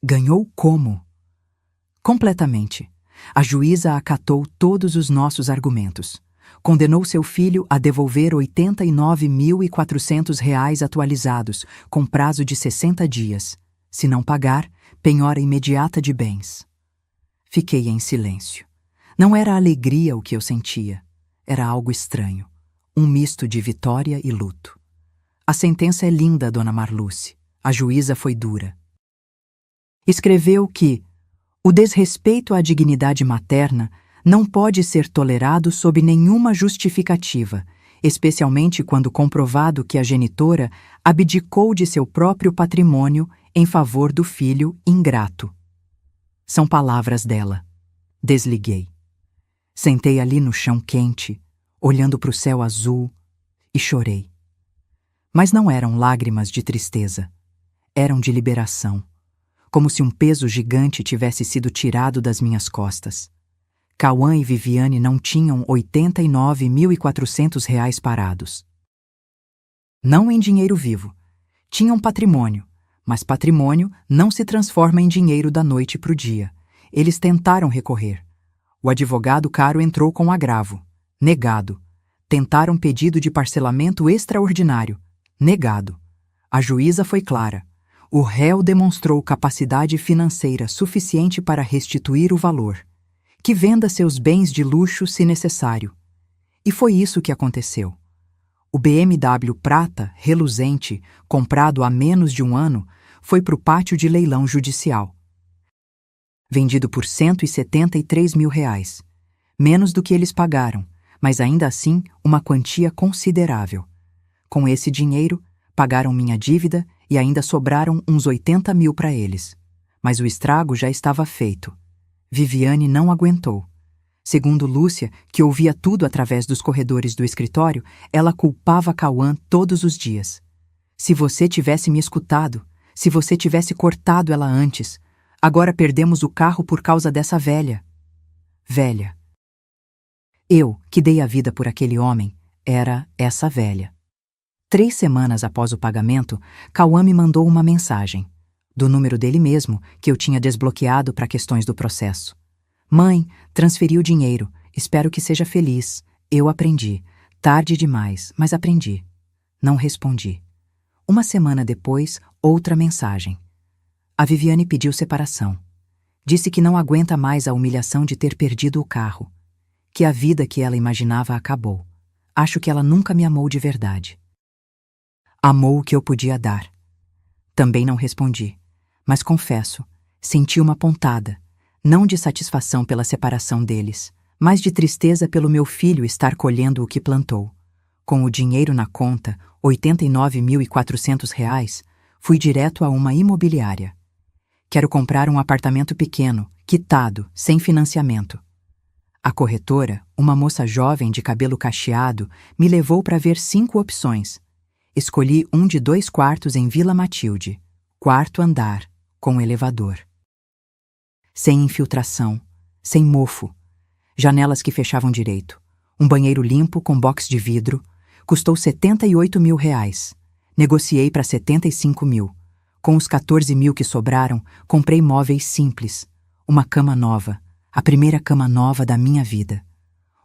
Ganhou como? Completamente. A juíza acatou todos os nossos argumentos. Condenou seu filho a devolver R$ 89.400 atualizados, com prazo de 60 dias. Se não pagar, penhora imediata de bens. Fiquei em silêncio. Não era alegria o que eu sentia. Era algo estranho. Um misto de vitória e luto. A sentença é linda, Dona Marluce. A juíza foi dura. Escreveu que o desrespeito à dignidade materna não pode ser tolerado sob nenhuma justificativa, especialmente quando comprovado que a genitora abdicou de seu próprio patrimônio em favor do filho ingrato. São palavras dela. Desliguei. Sentei ali no chão quente, olhando para o céu azul, e chorei. Mas não eram lágrimas de tristeza. Eram de liberação, como se um peso gigante tivesse sido tirado das minhas costas. Cauã e Viviane não tinham R$ 89.400 parados. Não em dinheiro vivo. Tinham patrimônio, mas patrimônio não se transforma em dinheiro da noite para o dia. Eles tentaram recorrer. O advogado caro entrou com agravo. Negado. Tentaram pedido de parcelamento extraordinário. Negado. A juíza foi clara. O réu demonstrou capacidade financeira suficiente para restituir o valor. Que venda seus bens de luxo se necessário. E foi isso que aconteceu. O BMW prata, reluzente, comprado há menos de um ano, foi para o pátio de leilão judicial. Vendido por R$ 173 mil. Menos do que eles pagaram, mas ainda assim uma quantia considerável. Com esse dinheiro, pagaram minha dívida e ainda sobraram uns 80 mil para eles. Mas o estrago já estava feito. Viviane não aguentou. Segundo Lúcia, que ouvia tudo através dos corredores do escritório, ela culpava Cauã todos os dias. Se você tivesse me escutado, se você tivesse cortado ela antes, agora perdemos o carro por causa dessa velha. Velha. Eu, que dei a vida por aquele homem, era essa velha. 3 semanas após o pagamento, Cauã me mandou uma mensagem. Do número dele mesmo, que eu tinha desbloqueado para questões do processo. Mãe, transferi o dinheiro. Espero que seja feliz. Eu aprendi. Tarde demais, mas aprendi. Não respondi. Uma semana depois, outra mensagem. A Viviane pediu separação. Disse que não aguenta mais a humilhação de ter perdido o carro. Que a vida que ela imaginava acabou. Acho que ela nunca me amou de verdade. Amou o que eu podia dar. Também não respondi. Mas confesso, senti uma pontada, não de satisfação pela separação deles, mas de tristeza pelo meu filho estar colhendo o que plantou. Com o dinheiro na conta, R$ 89.400, fui direto a uma imobiliária. Quero comprar um apartamento pequeno, quitado, sem financiamento. A corretora, uma moça jovem de cabelo cacheado, me levou para ver 5 opções. Escolhi um de 2 quartos em Vila Matilde, 4º andar, com elevador. Sem infiltração, sem mofo, janelas que fechavam direito, um banheiro limpo com box de vidro, custou R$ 78 mil. Negociei para 75 mil. Com os 14 mil que sobraram, comprei móveis simples, uma cama nova, a primeira cama nova da minha vida,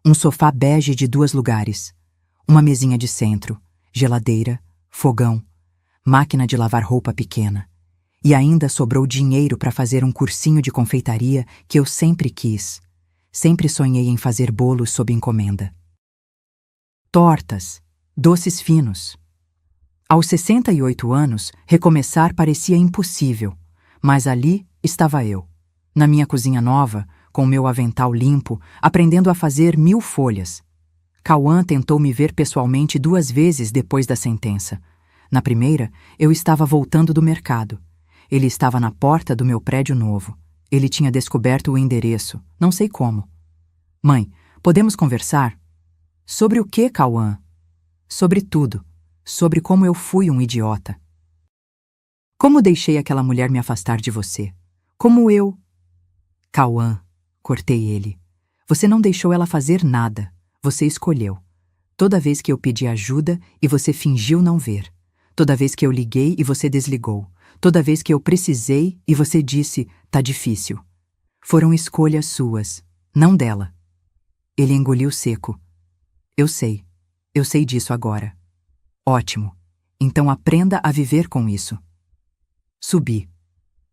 um sofá bege de 2 lugares, uma mesinha de centro, geladeira, fogão, máquina de lavar roupa pequena. E ainda sobrou dinheiro para fazer um cursinho de confeitaria que eu sempre quis. Sempre sonhei em fazer bolos sob encomenda. Tortas, doces finos. Aos 68 anos, recomeçar parecia impossível, mas ali estava eu, na minha cozinha nova, com meu avental limpo, aprendendo a fazer 1000 folhas. Cauã tentou me ver pessoalmente 2 vezes depois da sentença. Na primeira, eu estava voltando do mercado. Ele estava na porta do meu prédio novo. Ele tinha descoberto o endereço, não sei como. Mãe, podemos conversar? Sobre o que, Cauã? Sobre tudo. Sobre como eu fui um idiota. Como deixei aquela mulher me afastar de você? Como eu... Cauã, cortei ele. Você não deixou ela fazer nada. Você escolheu. Toda vez que eu pedi ajuda e você fingiu não ver. Toda vez que eu liguei e você desligou. Toda vez que eu precisei e você disse, tá difícil. Foram escolhas suas, não dela. Ele engoliu seco. Eu sei disso agora. Ótimo. Então aprenda a viver com isso. Subi.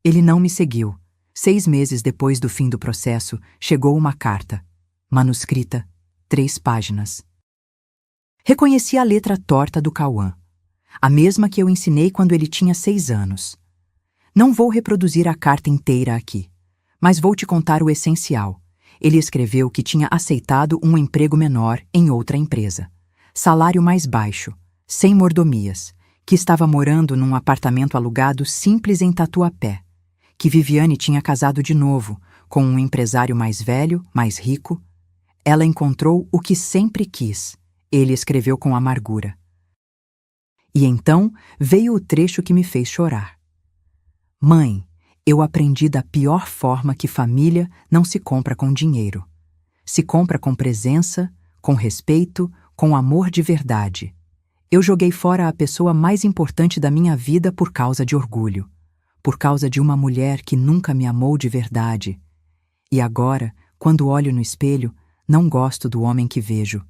Ele não me seguiu. 6 meses depois do fim do processo, chegou uma carta. Manuscrita, 3 páginas. Reconheci a letra torta do Cauã. A mesma que eu ensinei quando ele tinha 6 anos. Não vou reproduzir a carta inteira aqui, mas vou te contar o essencial. Ele escreveu que tinha aceitado um emprego menor em outra empresa. Salário mais baixo, sem mordomias, que estava morando num apartamento alugado simples em Tatuapé, que Viviane tinha casado de novo, com um empresário mais velho, mais rico. Ela encontrou o que sempre quis, ele escreveu com amargura. E então veio o trecho que me fez chorar. Mãe, eu aprendi da pior forma que família não se compra com dinheiro. Se compra com presença, com respeito, com amor de verdade. Eu joguei fora a pessoa mais importante da minha vida por causa de orgulho. Por causa de uma mulher que nunca me amou de verdade. E agora, quando olho no espelho, não gosto do homem que vejo.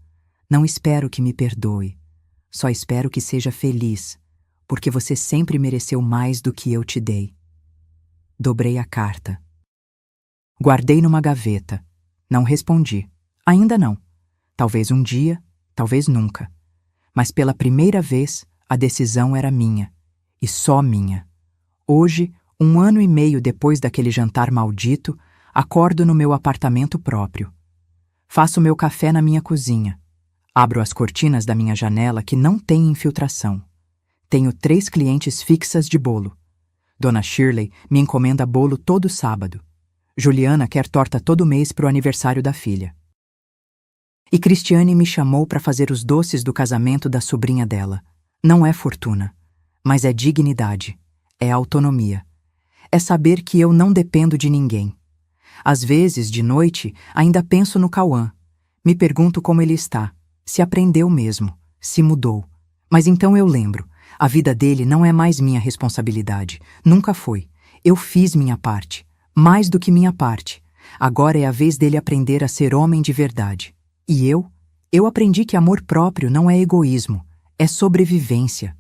Não espero que me perdoe. Só espero que seja feliz, porque você sempre mereceu mais do que eu te dei. Dobrei a carta. Guardei numa gaveta. Não respondi. Ainda não. Talvez um dia, talvez nunca. Mas pela primeira vez, a decisão era minha. E só minha. Hoje, 1 ano e meio depois daquele jantar maldito, acordo no meu apartamento próprio. Faço meu café na minha cozinha. Abro as cortinas da minha janela que não tem infiltração. Tenho 3 clientes fixas de bolo. Dona Shirley me encomenda bolo todo sábado. Juliana quer torta todo mês para o aniversário da filha. E Cristiane me chamou para fazer os doces do casamento da sobrinha dela. Não é fortuna, mas é dignidade, é autonomia. É saber que eu não dependo de ninguém. Às vezes, de noite, ainda penso no Cauã. Me pergunto como ele está, se aprendeu mesmo, se mudou. Mas então eu lembro, a vida dele não é mais minha responsabilidade. Nunca foi. Eu fiz minha parte. Mais do que minha parte. Agora é a vez dele aprender a ser homem de verdade. E eu aprendi que amor próprio não é egoísmo, é sobrevivência.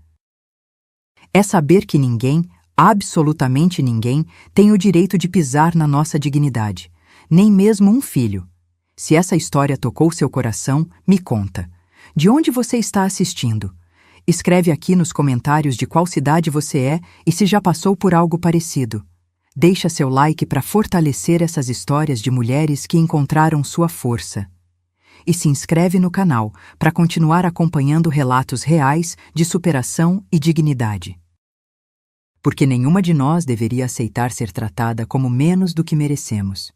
É saber que ninguém, absolutamente ninguém, tem o direito de pisar na nossa dignidade, nem mesmo um filho. Se essa história tocou seu coração, me conta. De onde você está assistindo? Escreve aqui nos comentários de qual cidade você é e se já passou por algo parecido. Deixa seu like para fortalecer essas histórias de mulheres que encontraram sua força. E se inscreve no canal para continuar acompanhando relatos reais de superação e dignidade. Porque nenhuma de nós deveria aceitar ser tratada como menos do que merecemos.